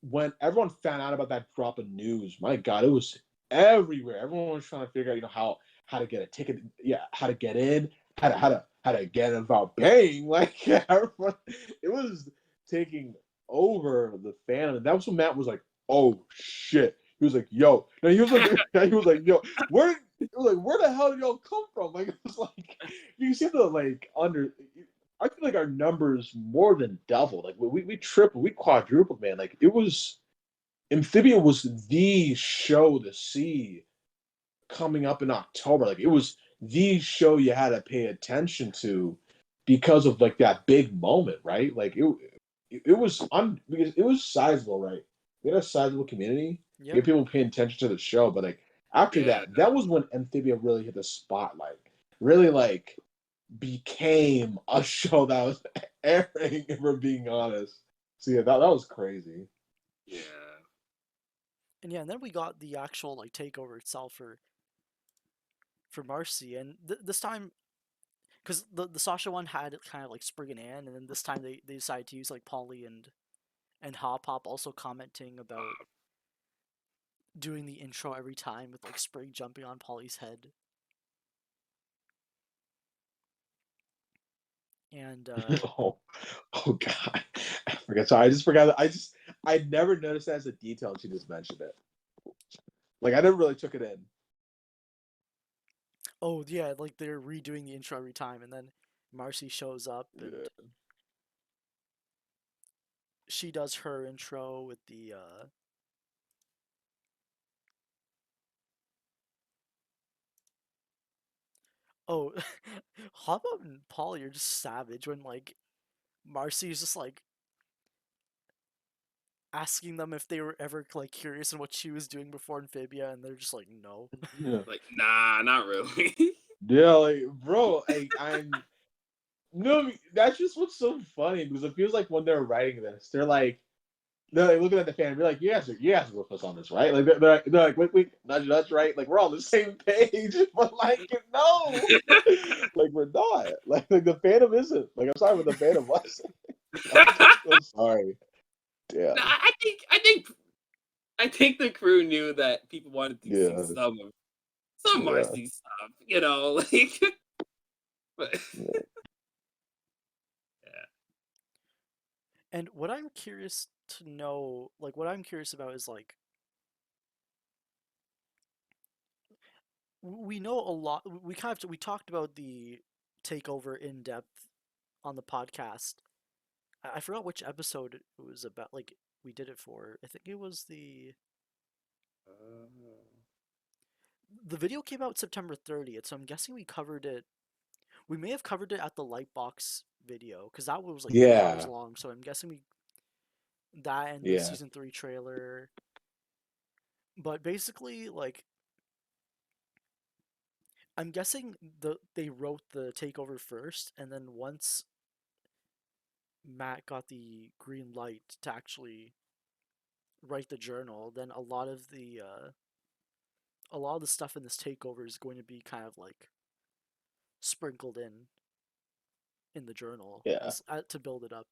when everyone found out about that drop of news, my God, it was everywhere. Everyone was trying to figure out how to get a ticket, how to get in, how to get in without paying. Like everyone, it was taking over the fandom, and that was when Matt was like, "Oh shit." He was like, "Yo," no, he was like, he was like, "Yo, where?" It was like, "Where the hell did y'all come from?" Like, it was like, you see the I feel like our numbers more than doubled. Like we tripled, we quadrupled, man. Like it was Amphibia was the show to see coming up in October. Like it was the show you had to pay attention to because of like that big moment, right? Like it was because it was sizable, right? We had a sizable community. We Yep. had people paying attention to the show, but like after Yeah. that was when Amphibia really hit the spotlight. Really like became a show that was airing, if we're being honest. So yeah, that was crazy. Yeah. And yeah, and then we got the actual like takeover itself for Marcy, and this time because the Sasha one had kind of like Sprig and Ann, and then this time they decided to use like Polly and Hop Hop also commenting about doing the intro every time with like Sprig jumping on Polly's head. And Oh, oh God, I forgot. Sorry, I just forgot. I never noticed that as a detail. She just mentioned it. Like I never really took it in. oh yeah, like they're redoing the intro every time, and then Marcy shows up and Yeah. she does her intro with the oh Hop Up and Polly are just savage when like Marcy is just like asking them if they were ever like curious in what she was doing before Amphibia, and they're just like no. Yeah, Like, nah, not really. yeah, like bro, I'm no. That's just what's so funny because it feels like when they're writing this, they're like, they're like looking at the fan and be like, you guys are with us on this, right? Like they're like, wait, nudge, right? Like we're on the same page, but like no, like we're not. Like the fandom isn't. Like I'm sorry, but the fandom wasn't. I'm sorry. Yeah, No, I think the crew knew that people wanted to see yeah, some yeah. Marcy stuff, you know, like. But Yeah. yeah. And what I'm curious to know, like what I'm curious about is like we know a lot. We kind of we talked about the takeover in depth on the podcast. I forgot which episode it was about. Like we did it for. I think it was the video came out September 30th, so I'm guessing we covered it. We may have covered it at the Lightbox video because that one was like 3 hours Yeah, long. So I'm guessing we that and the yeah, season 3 trailer. But basically, like I'm guessing they wrote the takeover first, and then once Matt got the green light to actually write the journal, then a lot of the stuff in this takeover is going to be kind of like sprinkled in the journal yeah, as to build it up.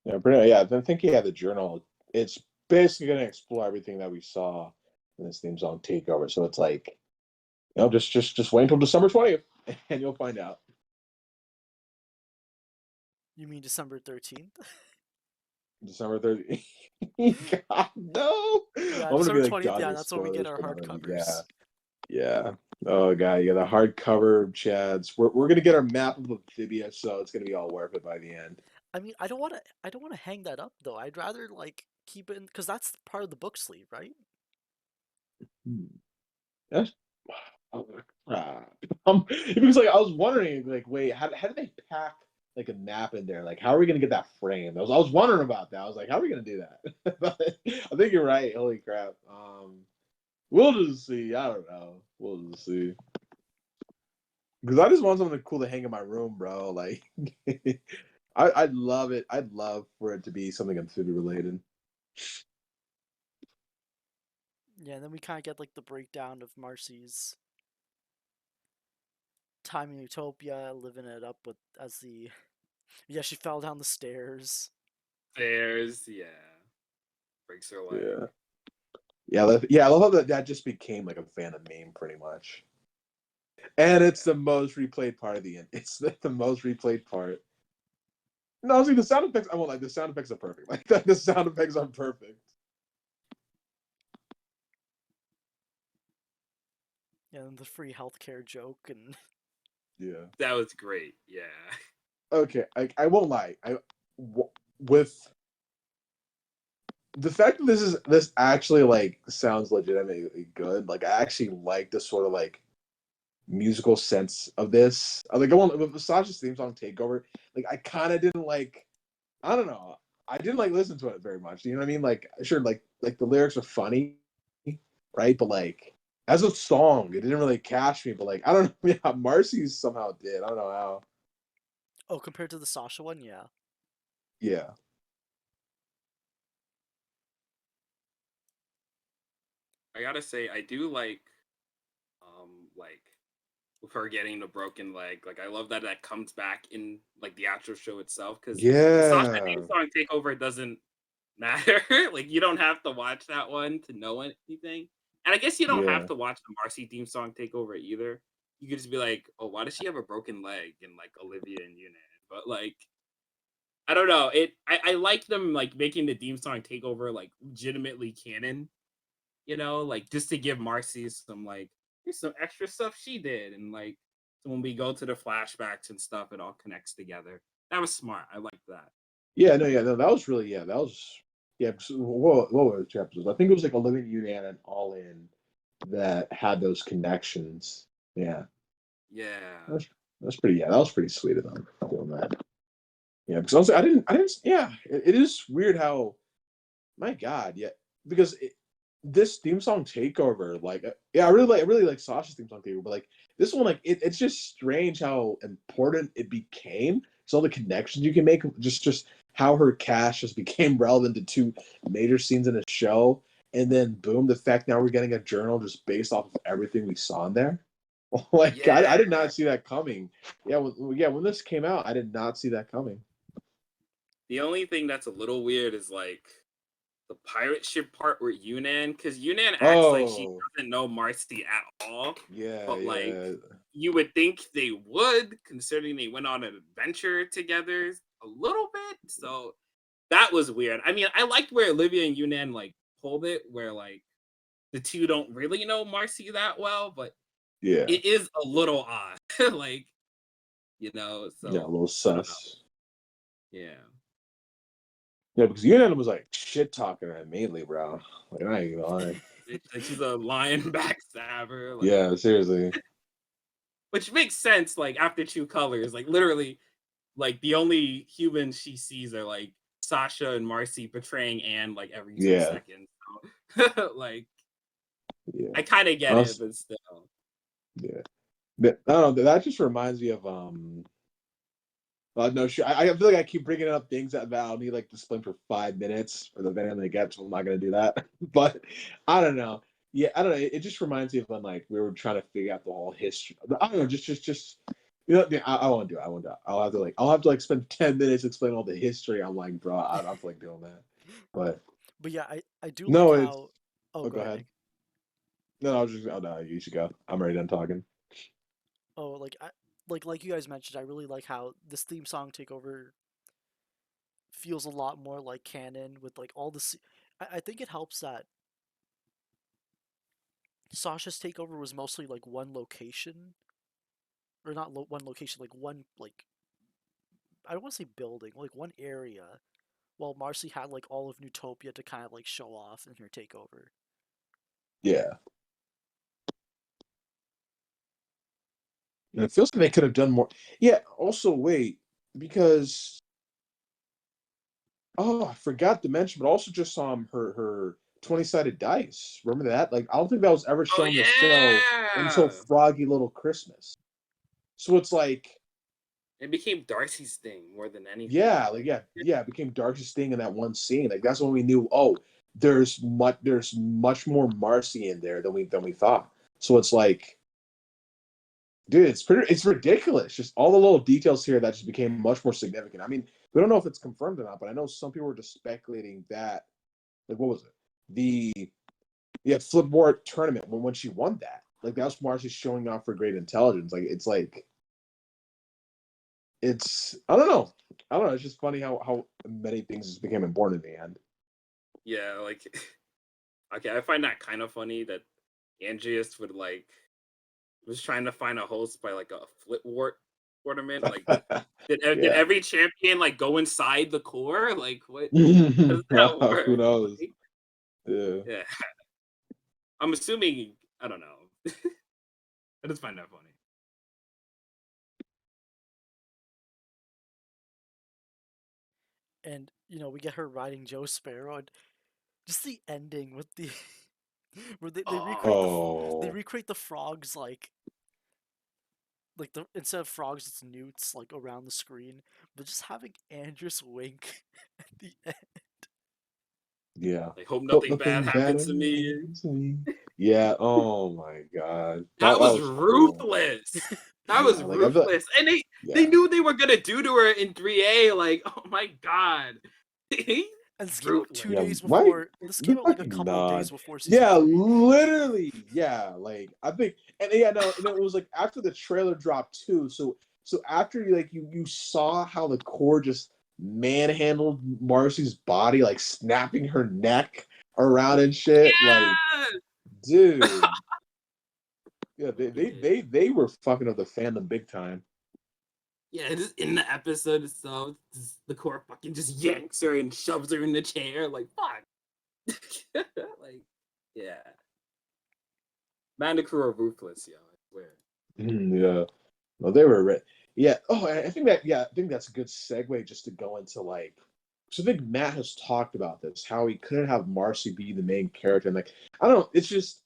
yeah. But yeah, I think the journal. It's basically going to explore everything that we saw in this theme song takeover. So it's like, just wait until December 20th, and you'll find out. You mean December 13th? December 30th. God, no. Yeah, I'm gonna be December like 20th. done Yeah, with that's when we get spoilers our for that. Yeah, hardcovers. yeah. Oh god, yeah, the hardcover Chads. We're gonna get our map of Amphibia, so it's gonna be all worth it by the end. I mean, I don't want to hang that up though. I'd rather like keep it because that's part of the book sleeve, right? Hmm. That's oh, crap. Because like I was wondering, like, wait, how did they pack like a map in there? Like, how are we gonna get that framed? I was wondering about that. I was like, how are we gonna do that? But I think you're right. Holy crap. We'll just see. I don't know. We'll just see. Because I just want something cool to hang in my room, bro. Like, I'd love it. I'd love for it to be something Amphibia related. Yeah, and then we kind of get like the breakdown of Marcy's time in Utopia, living it up with as the yeah she fell down the stairs. There's breaks her leg. Yeah, yeah. I love how that just became like a fan of meme, pretty much. And it's the most replayed part of the end. It's the most replayed part. No, see the sound effects. I won't like the sound effects are perfect. Like the sound effects are perfect. Yeah, and the free healthcare joke and Yeah. That was great. Yeah. Okay. I won't lie. With the fact that this actually like sounds legitimately good. Like I actually like the sort of like musical sense of this. Like I want with Sasha's theme song Takeover. Like I kind of didn't like. I don't know. I didn't like listen to it very much. You know what I mean? Like sure, like the lyrics are funny, right? But like as a song, it didn't really catch me. But like I don't know. Yeah, Marcy's somehow did. I don't know how. oh, compared to the Sasha one, yeah. Yeah. I gotta say, I do like with her getting the broken leg. Like I love that comes back in like the actual show itself because the Sasha theme Yeah. song takeover doesn't matter. Like you don't have to watch that one to know anything. And I guess you don't have Yeah. to watch the Marcy theme song takeover either. You could just be like, oh, why does she have a broken leg in like Olivia and Unit? But like I don't know. I like them like making the theme song takeover like legitimately canon, like just to give Marcy some like here's some extra stuff she did. And like so when we go to the flashbacks and stuff, it all connects together. That was smart. I like that. Yeah, no, that was really that was so what were the two episodes? I think it was like Olivia Newman and All In that had those connections. Yeah. Yeah. That's pretty that was pretty sweet of them doing that. Yeah, because honestly, I didn't yeah, it is weird how my God, yeah, because this theme song takeover, like yeah, I really like Sasha's theme song takeover, but like this one, like it's just strange how important it became. So all the connections you can make, just how her cast just became relevant to two major scenes in a show, and then boom, the fact now we're getting a journal just based off of everything we saw in there. Like I Yeah. did not see that coming. When this came out, I did not see that coming. The only thing that's a little weird is like the pirate ship part with Yunnan, because Yunnan acts like she Oh, doesn't know Marcy at all. yeah, But like yeah. you would think they would, considering they went on an adventure together a little bit. So that was weird. I mean, I liked where Olivia and Yunnan like pulled it, where like the two don't really know Marcy that well, but Yeah. it is a little odd. Like, Yeah, a so little I don't know. sus. Yeah. Yeah, because Union was like shit talking her mainly, bro. Like I ain't gonna lie. Like she's a lion backstabber. Like, Yeah, seriously. which makes sense, like after True Colors, like literally, like the only humans she sees are like Sasha and Marcy betraying Anne like every 2 Yeah, seconds. So, like yeah. I kind of get it, but still. Yeah. But, I don't know. That just reminds me of no, sure. I feel like I keep bringing up things that I'll need like to explain for 5 minutes for the event I'm gonna get, so I'm not gonna do that. But I don't know. Yeah, I don't know. It just reminds me of when like we were trying to figure out the whole history. I don't know. Just yeah, I won't do it. I won't do it. I'll have to spend 10 minutes explaining all the history. I'm like, bro, I don't feel like doing that. But But yeah, I do like no, it's. how. Oh, Oh, go go ahead, ahead. Nick. No, I was just. Oh no, you should go. I'm already done talking. Oh, like you guys mentioned, I really like how this theme song takeover feels a lot more like canon with like all the. I think it helps that Sasha's takeover was mostly like one location, or not one location, like one like I don't want to say building, like one area, while Marcy had like all of Newtopia to kind of like show off in her takeover. Yeah, and it feels like they could have done more. Yeah. Also, wait, because oh, I forgot to mention, but also just saw her 20-sided dice. Remember that? Like, I don't think that was ever Oh shown in the show until yeah, Froggy Little Christmas. So it's like, it became Darcy's thing more than anything. yeah, like yeah, it became Darcy's thing in that one scene. Like that's when we knew, oh, there's much more Marcy in there than we thought. So it's like, dude, it's ridiculous. Just all the little details here that just became much more significant. I mean, we don't know if it's confirmed or not, but I know some people were just speculating that, like, what was it? The Flipboard tournament when she won that. Like that was Marcy showing off her great intelligence. It's I don't know. I don't know. It's just funny how many things just became important in the end. Yeah, like okay, I find that kind of funny that Andreas would like was trying to find a host by like a Flipwart tournament. Like, did Yeah. every champion like go inside the core? Like, what? How does that Who work? knows? Like, Yeah. yeah, I'm assuming. I don't know. I just find that funny. And we get her riding Joe Sparrow, and just the ending with the where they recreate they Oh. recreate the frogs like the instead of frogs it's newts like around the screen, but just having Andrews wink at the end. Yeah. Like, hope Hope nothing bad nothing bad happens to ever me. happens to me. Yeah. Oh my god. That That was was cool. ruthless. That Yeah. was Like I feel. ruthless, and they Yeah. knew they were gonna do to her in 3A. Like, oh my god, And this came out ruthless. two Yeah, days why before. This the came out like a fucking couple of nod? days before season Yeah, three. literally. Yeah, like I think, and yeah, no, and it was like after the trailer dropped too. So after you saw how the core just manhandled Marcy's body, like snapping her neck around and shit. Like, Yeah. dude, yeah, they they Yeah. they they were fucking up the fandom big time. Yeah, just in the episode itself, the core fucking just yanks her and shoves her in the chair. Like, fuck. Like, yeah. Man, the crew are ruthless, yo. I swear. Yeah. No, they were yeah. Oh, I think that's a good segue just to go into like. So I think Matt has talked about this, how he couldn't have Marcy be the main character, and like I don't know, it's just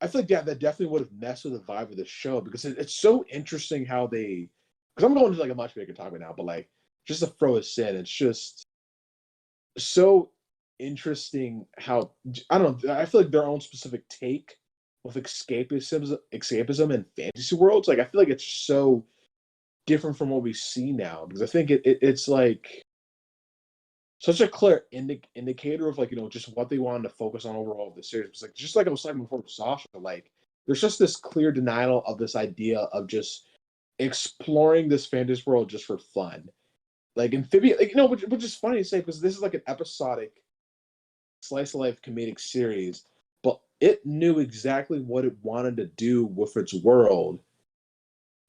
I feel like that definitely would have messed with the vibe of the show because it's so interesting how they. Because I'm going to like a much bigger topic now, but like just to throw us in, it's just so interesting how I don't know. I feel like their own specific take with escapism and fantasy worlds. Like I feel like it's so different from what we see now because I think it's like such a clear indicator of like just what they wanted to focus on overall of the series. It's like just like I was saying before with Sasha, like there's just this clear denial of this idea of just exploring this fantasy world just for fun. Like Amphibia, like which is funny to say because this is like an episodic slice of life comedic series, but it knew exactly what it wanted to do with its world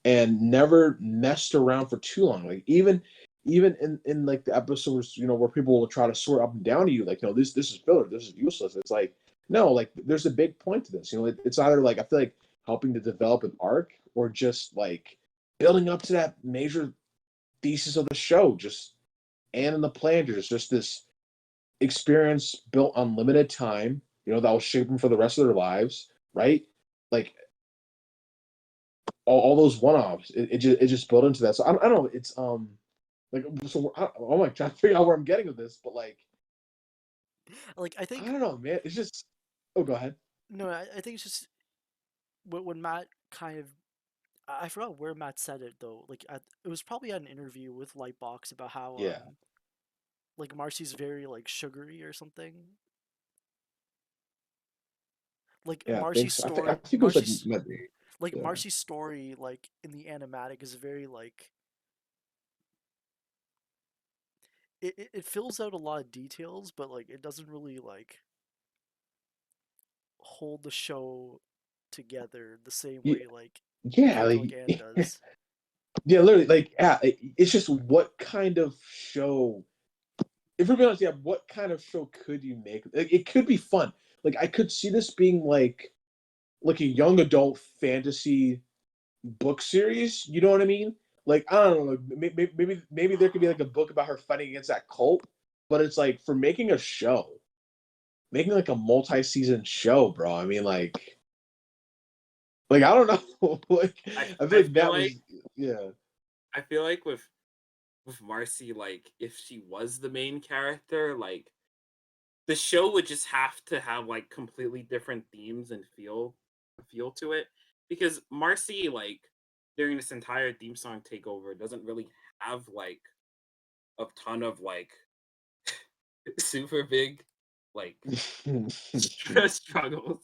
and never messed around for too long. Like even in like the episodes, where people will try to sort up and down to you, like, no, this is filler, this is useless. It's like, no, like there's a big point to this. It's either like I feel like helping to develop an arc or just like building up to that major thesis of the show, just and in the planters, just this experience built on limited time, that will shape them for the rest of their lives, right? Like all those one-offs, it just built into that. So I don't know. It's like so I'm like trying to figure out where I'm getting with this, but like Like I I think don't know, man. It's just oh, go ahead. no, I think it's just when Matt kind of I forgot where Matt said it though. Like it was probably at an interview with Lightbox about how Yeah, like Marcy's very like sugary or something. Like yeah. Thanks. I think it was like yeah, Marcy's story like in the animatic is very like it fills out a lot of details, but like it doesn't really like hold the show together the same yeah, way like yeah. character like Like Anne does. yeah, literally. Like yeah, it's just what kind of show if we're being honest, yeah, what kind of show could you make? Like, it could be fun. Like I could see this being like a young adult fantasy book series. You know what I mean? Like I don't know. Like, maybe there could be like a book about her fighting against that cult. But it's like for making a show, making like a multi-season show, bro. I mean, like I don't know. like I feel I like feel that like was yeah. I feel like with Marcy, like if she was the main character, like the show would just have to have like completely different themes and feel to it because Marcy like during this entire theme song takeover doesn't really have like a ton of like super big like struggles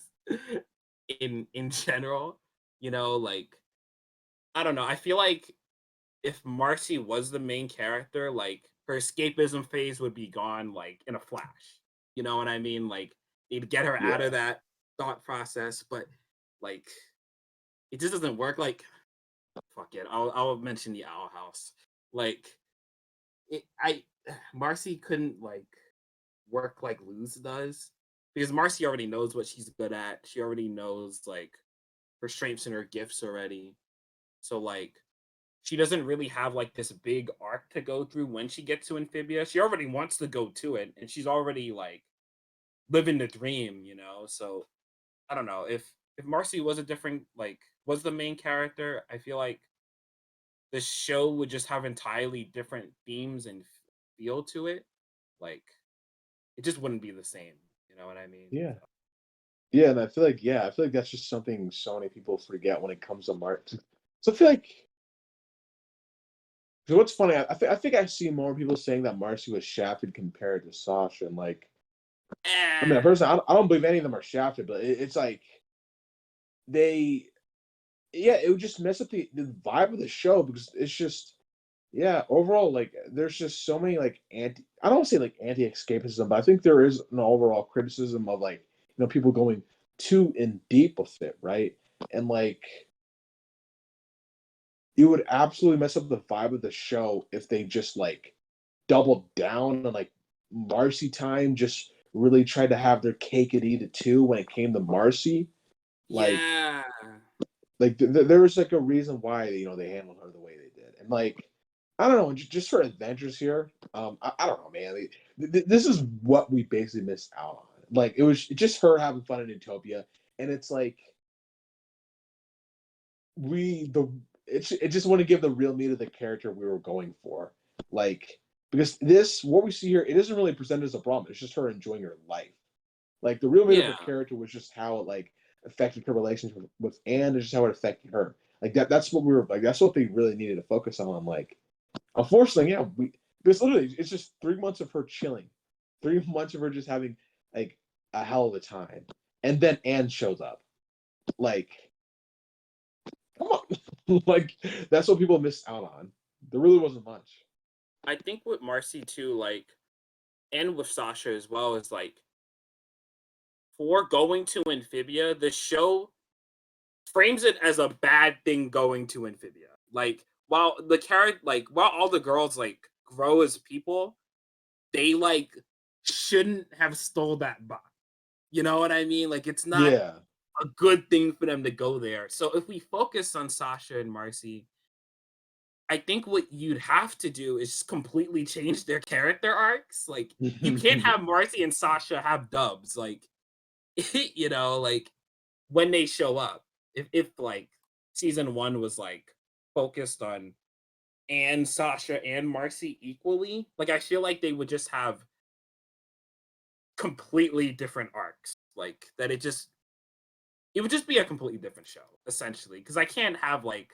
in general, like I don't know, I feel like if Marcy was the main character, like her escapism phase would be gone like in a flash. You know what I mean? Like they'd get her out of yeah. that thought process, but like it just doesn't work. Like fuck it, I'll mention the Owl House. Like I Marcy couldn't like work like Luz does because Marcy already knows what she's good at. She already knows like her strengths and her gifts already. So like she doesn't really have like this big arc to go through when she gets to Amphibia. She already wants to go to it, and she's already like living the dream. So I don't know if Marcy was a different like was the main character. I feel like the show would just have entirely different themes and feel to it. Like it just wouldn't be the same. You know what I mean? Yeah. Yeah, and I feel like that's just something so many people forget when it comes to Mark. So I feel like so what's funny, I think I see more people saying that Marcy was shafted compared to Sasha, and like, I mean, Eh, personally, I don't believe any of them are shafted, but it's like they, yeah, it would just mess up the vibe of the show because it's just, yeah, overall, like, there's just so many like I don't want to say like anti-escapism, but I think there is an overall criticism of like, people going too in deep with it, right? And like, it would absolutely mess up the vibe of the show if they just like doubled down on like Marcy time, just really tried to have their cake and eat it too when it came to Marcy. Like, yeah, there was like a reason why they handled her the way they did, and like I don't know, just for adventures here. I don't know, man. This is what we basically missed out on. Like it was just her having fun in Utopia, and it's like we the it just want to give the real meat of the character we were going for. Like, because this, what we see here, it isn't really presented as a problem. It's just her enjoying her life. Like, the real meat of her Yeah. character was just how it, like, affected her relationship with Anne, and just how it affected her. Like, that's what we were, like, that's what they really needed to focus on. I'm like, unfortunately, yeah, because literally, it's just 3 months of her chilling, 3 months of her just having, like, a hell of a time. And then Anne shows up. Like, come on. Like, that's what people missed out on. There really wasn't much. I think with Marcy too, like, and with Sasha as well, is like, for going to Amphibia, the show frames it as a bad thing going to Amphibia. Like, while the character, like, while all the girls like grow as people, they like shouldn't have stole that bot. You know what I mean? Like, it's not Yeah. a good thing for them to go there. So if we focus on Sasha and Marcy, I think what you'd have to do is just completely change their character arcs. Like, you can't have Marcy and Sasha have dubs. Like, you know, like, when they show up. If like season one was like focused on and Sasha and Marcy equally, like, I feel like they would just have completely different arcs. Like, that it would just be a completely different show, essentially. Because I can't have like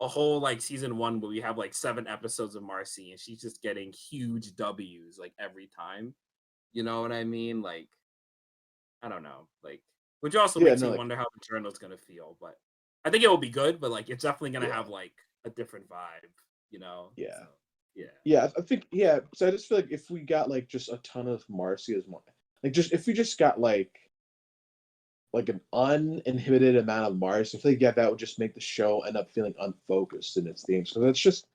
a whole like season one where we have like 7 episodes of Marcy and she's just getting huge W's like every time. You know what I mean? Like, I don't know. Like, which also Yeah, makes no, me like, wonder how the journal's gonna feel. But I think it will be good, but like, it's definitely gonna yeah, have like a different vibe, you know? yeah. So yeah. Yeah, I think, yeah, so I just feel like if we got like just a ton of Marcy as more, like, just if we just got like an uninhibited amount of Marcy, I feel like, yeah, that would just make the show end up feeling unfocused in its themes. So that's just,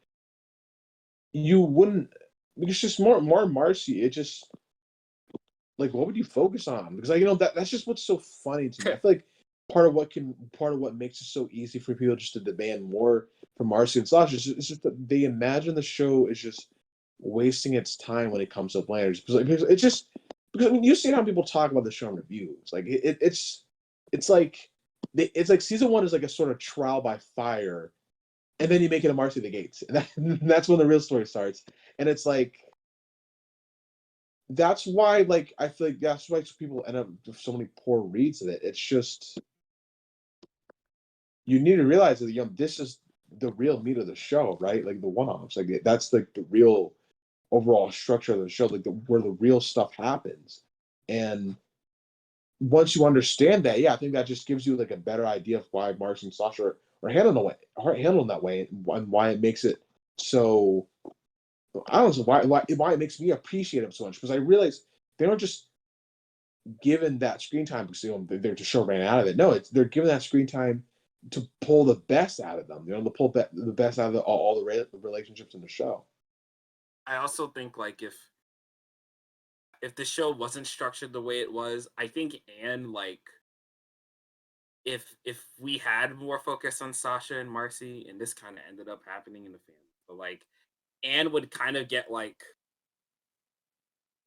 you wouldn't, because just more Marcy, it just, like, what would you focus on? Because, like, that's just what's so funny to me. I feel like part of what makes it so easy for people just to demand more from Marcy and Sasha is just that they imagine the show is just wasting its time when it comes to players. Because it's just, because I mean, you see how people talk about the show in reviews. Like, it's like it's like season one is like a sort of trial by fire, and then you make it a Marcy the Gates, and that's when the real story starts. And it's like, that's why, like, I feel like that's why people end up with so many poor reads of it. It's just, you need to realize that, this is the real meat of the show, right? Like, the one-offs, like, that's like the real overall structure of the show, like, where the real stuff happens. And once you understand that, yeah, I think that just gives you like a better idea of why Marks and Sasha are handled that way, and why it makes it so. I don't know why it makes me appreciate them so much, because I realize they don't just given that screen time because they're just show ran out of it. No, they're given that screen time to pull the best out of them. To pull the best out of all the relationships in the show. I also think like if the show wasn't structured the way it was, I think Anne, like, if we had more focus on Sasha and Marcy, and this kind of ended up happening in the family, but like, Anne would kind of get like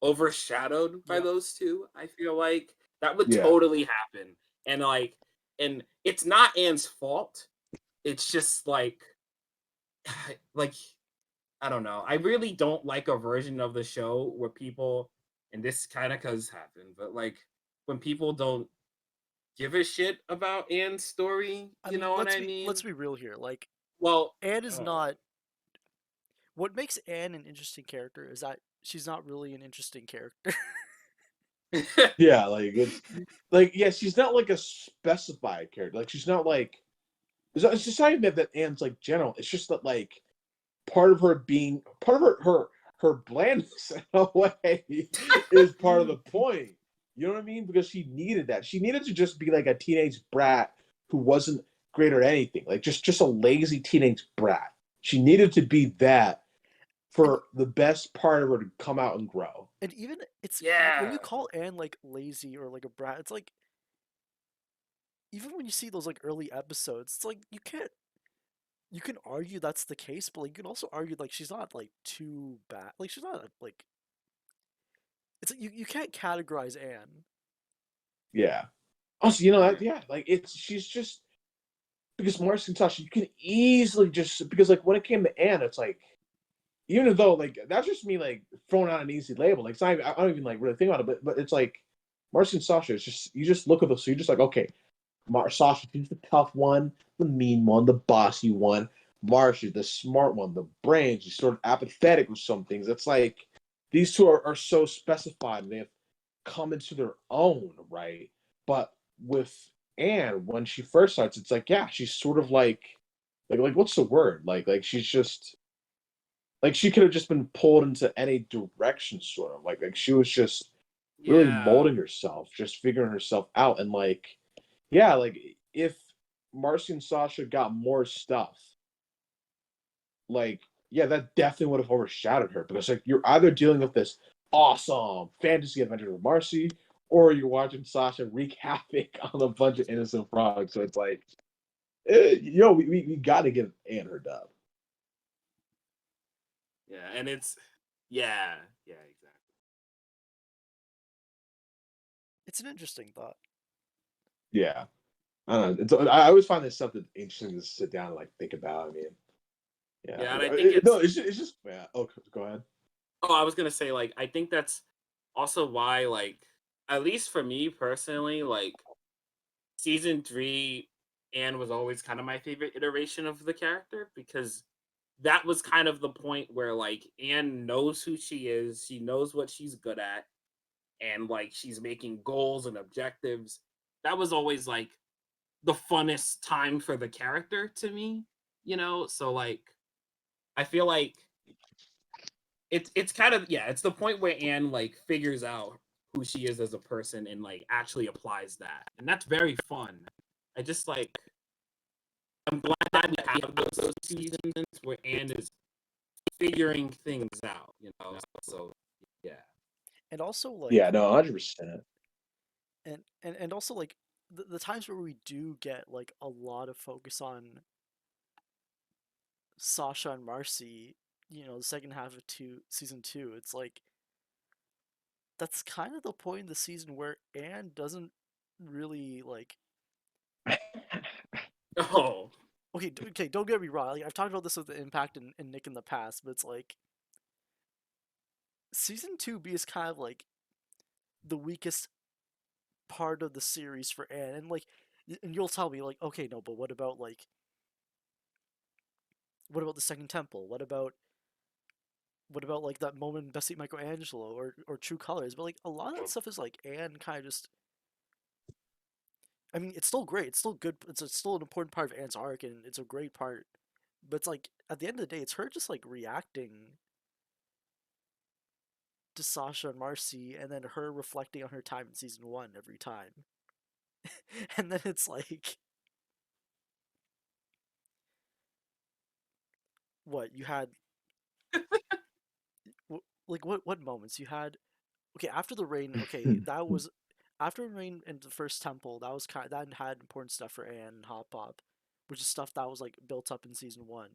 overshadowed by Yeah. those two. I feel like that would Yeah, totally happen. And like, and it's not Anne's fault. It's just like like, I don't know. I really don't like a version of the show where people, and this kind of cuz happened, but like, when people don't give a shit about Anne's story, I you mean, know what let's I be let's mean? be real here. Like, Well, Anne is uh, not. What makes Anne an interesting character is that she's not really an interesting character. yeah, like, it's like, yeah, she's not like a specified character. Like, she's not like, it's just not even that Anne's like general. It's just that, like, part of her being part of her blandness in a way is part of the point. You know what I mean? Because she needed that. She needed to just be like a teenage brat who wasn't great at anything. Like, just a lazy teenage brat. She needed to be that and for the best part of her to come out and grow. and even it's when yeah. you call Anne like lazy or like a brat, it's like even when you see those like early episodes, it's like you can argue that's the case, but like you can also argue like she's not like too bad. Like she's not like it's like you can't categorize Anne. Yeah. Also, Mm. yeah, like, she's just, because Marcy and Tasha, you can easily just, because like when it came to Anne, it's like, even though like that's just me like throwing out an easy label. Like it's not even, I don't even like really think about it, but it's like Marcy and Sasha. It's just you just look at those. So you're just like, okay, Sasha, she's the tough one, the mean one, the bossy one. Marcy, the smart one, the brains. She's sort of apathetic with some things. It's like these two are so specified. They have come into their own, right? But with Anne, when she first starts, it's like, yeah, she's sort of like what's the word? Like she's just like she could have just been pulled into any direction, sort of. Like she was just really Yeah. molding herself, just figuring herself out, and like, yeah, like if Marcy and Sasha got more stuff, like, yeah, that definitely would have overshadowed her because like you're either dealing with this awesome fantasy adventure with Marcy, or you're watching Sasha wreak havoc on a bunch of innocent frogs. So it's like, we got to give Anne her dub. Yeah, and it's yeah, yeah, exactly. It's an interesting thought. Yeah, I don't know. I always find this stuff that interesting to sit down and like think about. I mean, yeah, Yeah, and I think no, it's it's just yeah. Oh, go ahead. oh, I was gonna say like I think that's also why like at least for me personally, like season three, Anne was always kind of my favorite iteration of the character because that was kind of the point where like Anne knows who she knows what she's good at, and like she's making goals and objectives. That was always like the funnest time for the character to me, you know? So like I feel like it's kind of yeah, it's the point where Anne like figures out who she is as a person and like actually applies that. And that's very fun. I just like I'm glad we have those seasons where Anne is figuring things out, you know. So yeah. And also Yeah, like no, 100%. and also like the times where we do get like a lot of focus on Sasha and Marcy, the second half of season two, it's like that's kind of the point in the season where Anne doesn't really like Oh. okay, don't get me wrong. Like, I've talked about this with the Impact and Nick in the past, but it's like season 2B is kind of like the weakest part of the series for Anne, and like, and you'll tell me like, okay, no, but what about the Second Temple? What about like that moment in Bessie Michelangelo or True Colors? But like a lot of that stuff is like Anne kind of just. I mean, it's still great. It's still good. Still an important part of Anne's arc, and it's a great part. But it's like at the end of the day, it's her just like reacting to Sasha and Marcy, and then her reflecting on her time in season one every time. And then it's like, what you had, like what moments you had? Okay, after the rain. Okay, that was after rain in the first temple. That had important stuff for Anne and Hop Pop, which is stuff that was like built up in season one.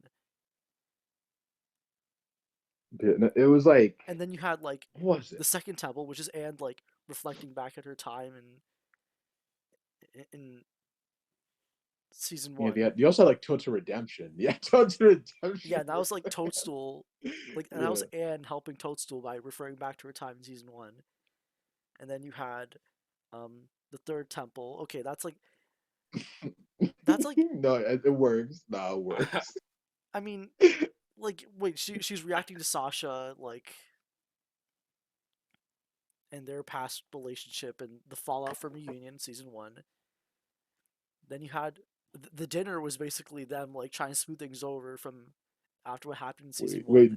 It was like, And then you had like what was the it? second temple, which is Anne like reflecting back at her time in season Yeah, one. you also had like Total Redemption. Yeah, Total Yeah, Redemption. and that was like Toadstool, like and that was Yeah. Anne helping Toadstool by referring back to her time in season one. And then you had the third temple. Okay, that's like No, it works. No, it works. I mean, like wait, she's reacting to Sasha like and their past relationship and the fallout from reunion in season one. Then you had the dinner was basically them like trying to smooth things over from after what happened in season Wait, wait,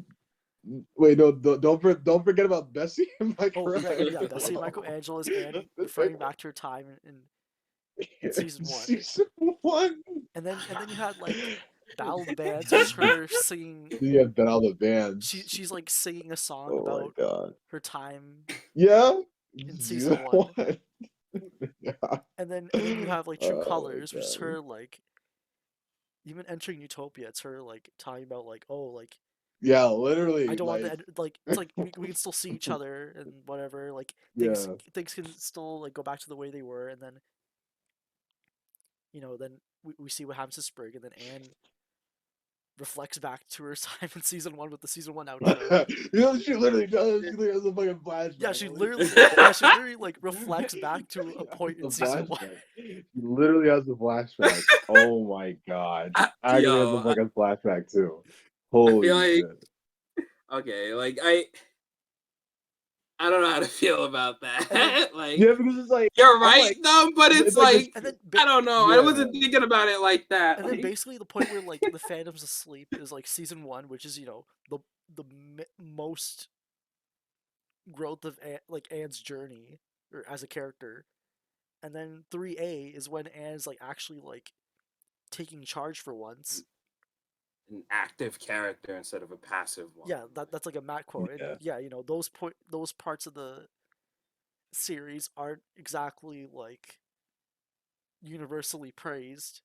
one. wait. No, don't forget about Bessie and Oh Michelangelo. right, yeah, Bessie and Michelangelo is Anne referring back to her time in season one. Season one. And then you had like Battle of the Bands, which is her singing. You had all the She bands. she's like singing a song Oh my about god. her time Yeah. in season Season one. one. Yeah. And then you have like True Oh my Colors, which is god. her like even entering Utopia. It's her like talking about like, oh, like Yeah, I literally, don't want like, the like it's like we can still see each other and whatever, like things yeah. things can still like go back to the way they were. And then then we see what happens to Sprig, and then Anne reflects back to her time in season 1 with the season 1 outro. She literally does. She literally has a fucking flashback. Yeah, she Holy literally, shit. yeah, she literally like reflects back to a point in The season 1. flashback. She literally has the flashback. Oh my god. Actually has the Yo, fucking flashback too. I Holy feel like shit. okay, like I don't know how to feel about that. And Like Yeah, because it's like you're I'm right like though, but it's like this. like and then I don't know. I Yeah. wasn't thinking about it like that. and then Like basically the point where like the Phantom's asleep is like season 1, which is the most growth of like Anne's journey or as a character, and then 3A is when Anne's like actually like taking charge for once. an active character instead of a passive one. Yeah, that's like a Matt quote, and Yeah. yeah, those parts of the series aren't exactly like universally praised.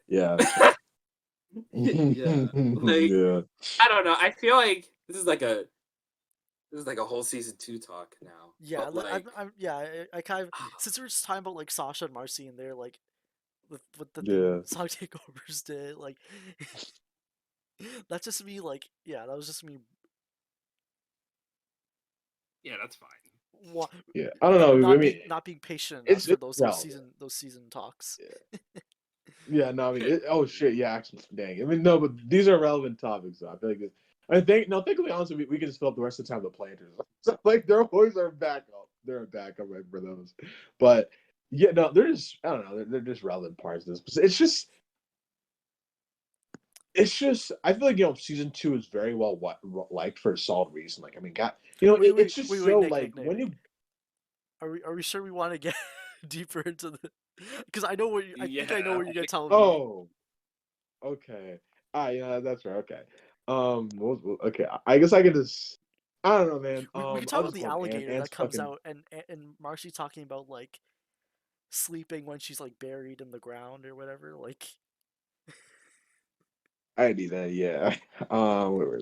Yeah. Yeah, like Yeah. I don't know. I feel like this is like a whole season 2 talk now. Yeah, But like, I kind of, since we're just talking about like Sasha and Marcy and their like with what the theme Yeah. song takeovers did, like that's just me like yeah, that was just me yeah, that's fine. wa- Yeah. I don't know. I mean, not being patient enough it's for relevant. those season talks. Yeah. Yeah, no, I mean, oh shit, yeah, actually, dang. I mean, no, but these are relevant topics, though. I feel like this. I think, no, think to be honest, we can just fill up the rest of the time with planters. So, like, they're always our backup. They're a backup right for those. But yeah, no, they're just, I don't know, they're just relevant parts of this. It's just, I feel like season 2 is very well liked for a solid reason. Like, I mean, God, it's just so Nick, like when you, are we sure we want to get deeper into the? Because I know I think I know Yeah, what you're gonna tell me. oh, okay. Yeah, that's right. Okay. Okay. I guess I could just. I don't know, man. We could talk I'll about just the go with Anne. alligator Anne's that comes fucking. out and Marcy talking about like sleeping when she's like buried in the ground or whatever. Like, I need that. Yeah. Where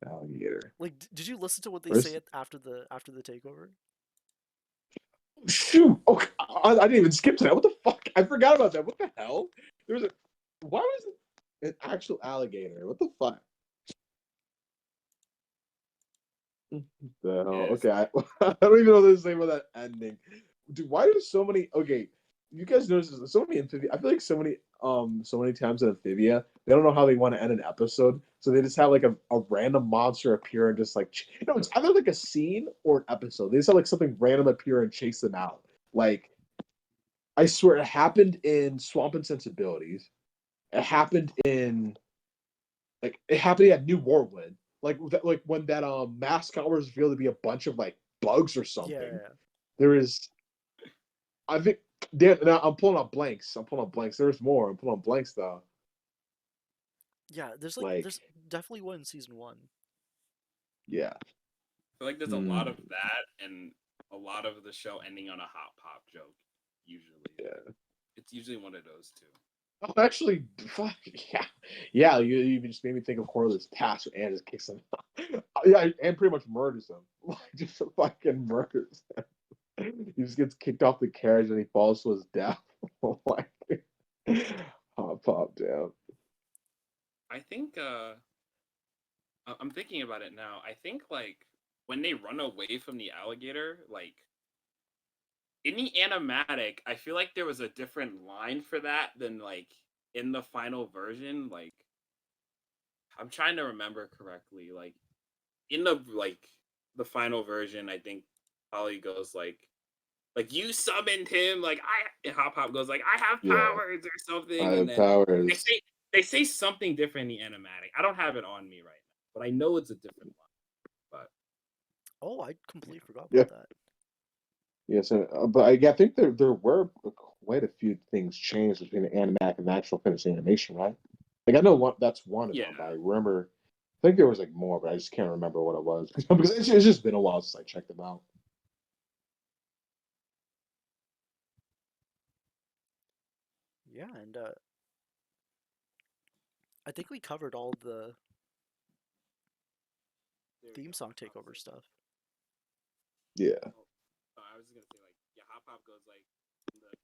alligator? did you listen to what they Where's say after the takeover? shoot? Oh, I didn't even skip to that. What the fuck? I forgot about that. What the hell? There was a. Why was it an actual alligator? What the fuck? The hell? yes. Okay, I don't even know what to say about that ending. Dude, why do so many? Okay, you guys notice this, so many amphibia. I feel like so many times in Amphibia, they don't know how they want to end an episode, so they just have like a random monster appear and just like no, it's either like a scene or an episode. They just have like something random appear and chase them out. Like I swear, it happened in Swamp and Sensibilities. It happened in it happened at New Wartwood. Like when that mascot was revealed to be a bunch of like bugs or something. Yeah, There is I think Dan, now I'm pulling up blanks. I'm pulling up blanks. There's more. I'm pulling up blanks though. yeah. Like There's definitely one in season 1. yeah. I feel like there's a lot Mm, of that and a lot of the show ending on a hot pop joke. Usually, yeah. it's usually one of those two. Oh, actually, fuck yeah, yeah. You just made me think of Corliss task and just kicks him. Yeah, and pretty much murders him. Like just fucking murders him. He just gets kicked off the carriage and he falls to his death. Like hot pop down. I think I'm thinking about it now. I think like when they run away from the alligator, like in the animatic, I feel like there was a different line for that than like in the final version. Like I'm trying to remember correctly. Like in the final version, I think Holly goes like you summoned him. Like and Hop Hop goes like I have Yeah, powers or I something, and have then they powers. say they say something different in the animatic. I don't have it on me right now, but I know it's a different line. But Oh, I completely forgot Yeah, about that. yes, but I think there were quite a few things changed between the animatic and the actual finished animation, right? Like I know that's one of yeah, them, but I remember. I think there was like more, but I just can't remember what it was because it's just been a while since I checked them out. Yeah, and I think we covered all the there we theme go. song Hop takeover said, stuff. Yeah. oh, I was just gonna say like yeah, Hop Hop goes like the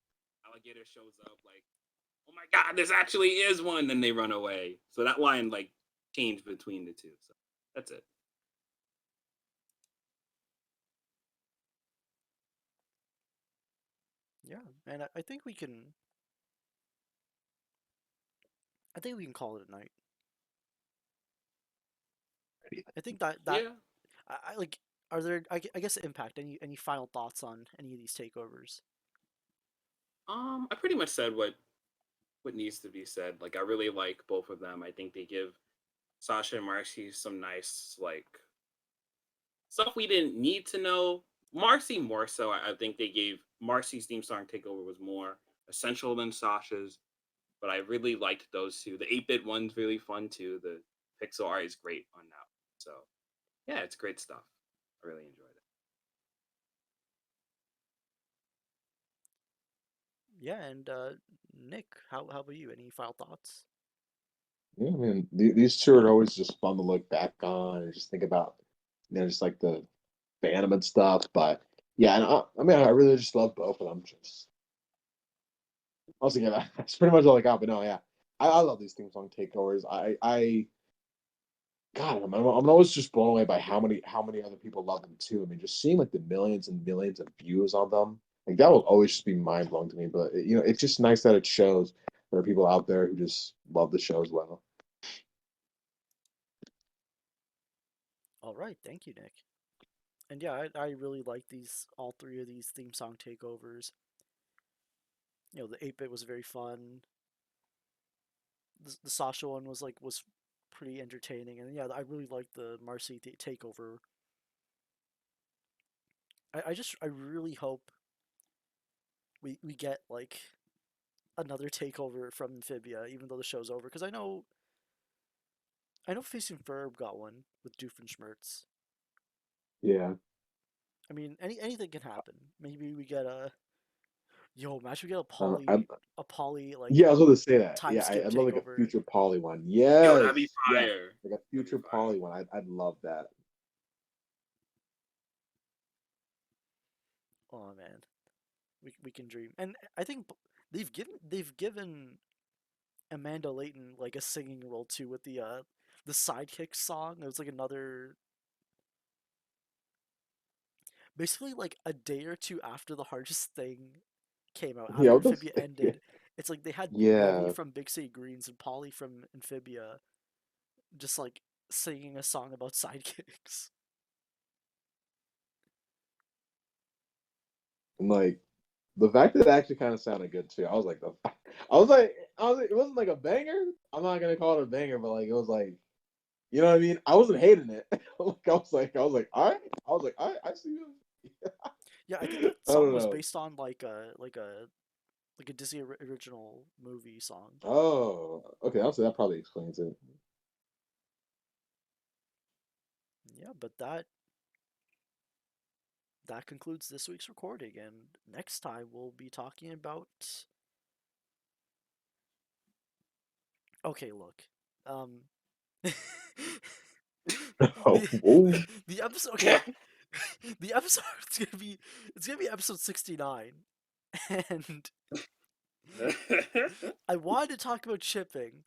alligator shows up like oh my god, this actually is one, then they run away. So that line like changed between the two. So that's it. Yeah, and I think we can. I think we can call it a night. I think that Yeah. I like. Are there? I guess impact. Any final thoughts on any of these takeovers? I pretty much said what needs to be said. Like I really like both of them. I think they give Sasha and Marcy some nice like stuff we didn't need to know. Marcy more so. I think they gave Marcy's theme song takeover was more essential than Sasha's, but I really liked those two. The 8-bit one's really fun too. The pixel art is great on that. So yeah, it's great stuff. I really enjoyed it. Yeah, and Nick, how about you? Any final thoughts? Yeah, I mean, these two are always just fun to look back on and just think about, just like the animate stuff. But yeah, and I mean, I really just love both of them. Just also, yeah, that's pretty much all I got. But no, yeah, I love these theme song takeovers. God, I'm always just blown away by how many other people love them too. I mean, just seeing like the millions and millions of views on them, like that will always just be mind blowing to me. But it's just nice that it shows there are people out there who just love the show as well. All right, thank you, Nick. And yeah, I really like these all three of these theme song takeovers. The 8-bit was very fun. The Sasha one was pretty entertaining, and yeah, I really like the Marcy takeover. I really hope we get like another takeover from Amphibia, even though the show's over, because I know Facing Verb got one with Doofenshmirtz. Yeah. I mean, anything can happen. Maybe we get a imagine we get I, a poly like Yeah, I was going to say that. time Yeah, skip I'd love like a takeover. future poly one. Yo, that'd be Yes, yes, fire. like a That'd be future fire. poly one. I'd love that. Oh man, we can dream. And I think they've given Amanda Layton like a singing role too with the sidekick song. It was like another basically like a day or two after the hardest thing came out Yeah, after what Amphibia the ended. It's like they had Nelly yeah, from Big City Greens and Polly from Amphibia just like singing a song about sidekicks. and like the fact that it actually kind of sounded good too. I was like, it wasn't like a banger. I'm not gonna call it a banger, but like it was like, you know what I mean? I wasn't hating it. Like, all right. I see you. Yeah, I think that I song don't was know. based on like a Disney original movie song. Oh, okay. I'll say that probably explains it. Yeah, but that concludes this week's recording, and next time we'll be talking about. Okay, look, um, Oh, the whoa. the episode. Okay, the episode it's gonna be episode 69, and I wanted to talk about shipping,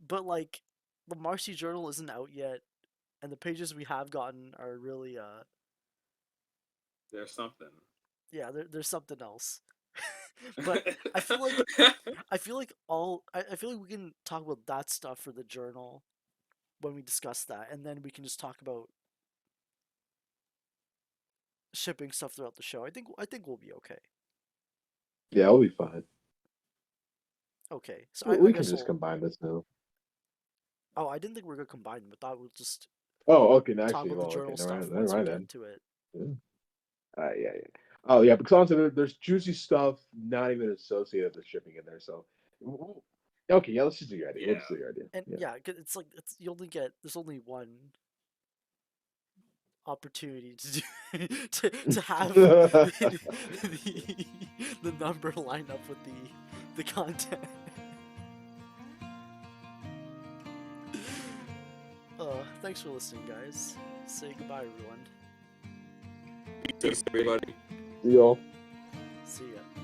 but like the Marcy Journal isn't out yet, and the pages we have gotten are really There's something. yeah, there's something else. But I feel like I feel like we can talk about that stuff for the journal when we discuss that, and then we can just talk about shipping stuff throughout the show. I think we'll be okay. Yeah, it'll be fine. Okay, so I We can guess just we'll. combine this now. Oh, I didn't think we were gonna combine them. I thought we'll just Oh, okay. talk Actually, about the well, okay. journal Never stuff mind. Never once we mind get then. to it. Yeah. Yeah, yeah. Oh, yeah. Because honestly, there's juicy stuff not even associated with shipping in there. So, okay. Yeah, let's just do your idea. We'll Yeah. just do your idea. And Yeah. yeah, 'cause it's like you only get there's only one opportunity to do to have the, the number line up with the content. Thanks for listening, guys. Say goodbye, everyone. Peace, everybody. See y'all. See ya.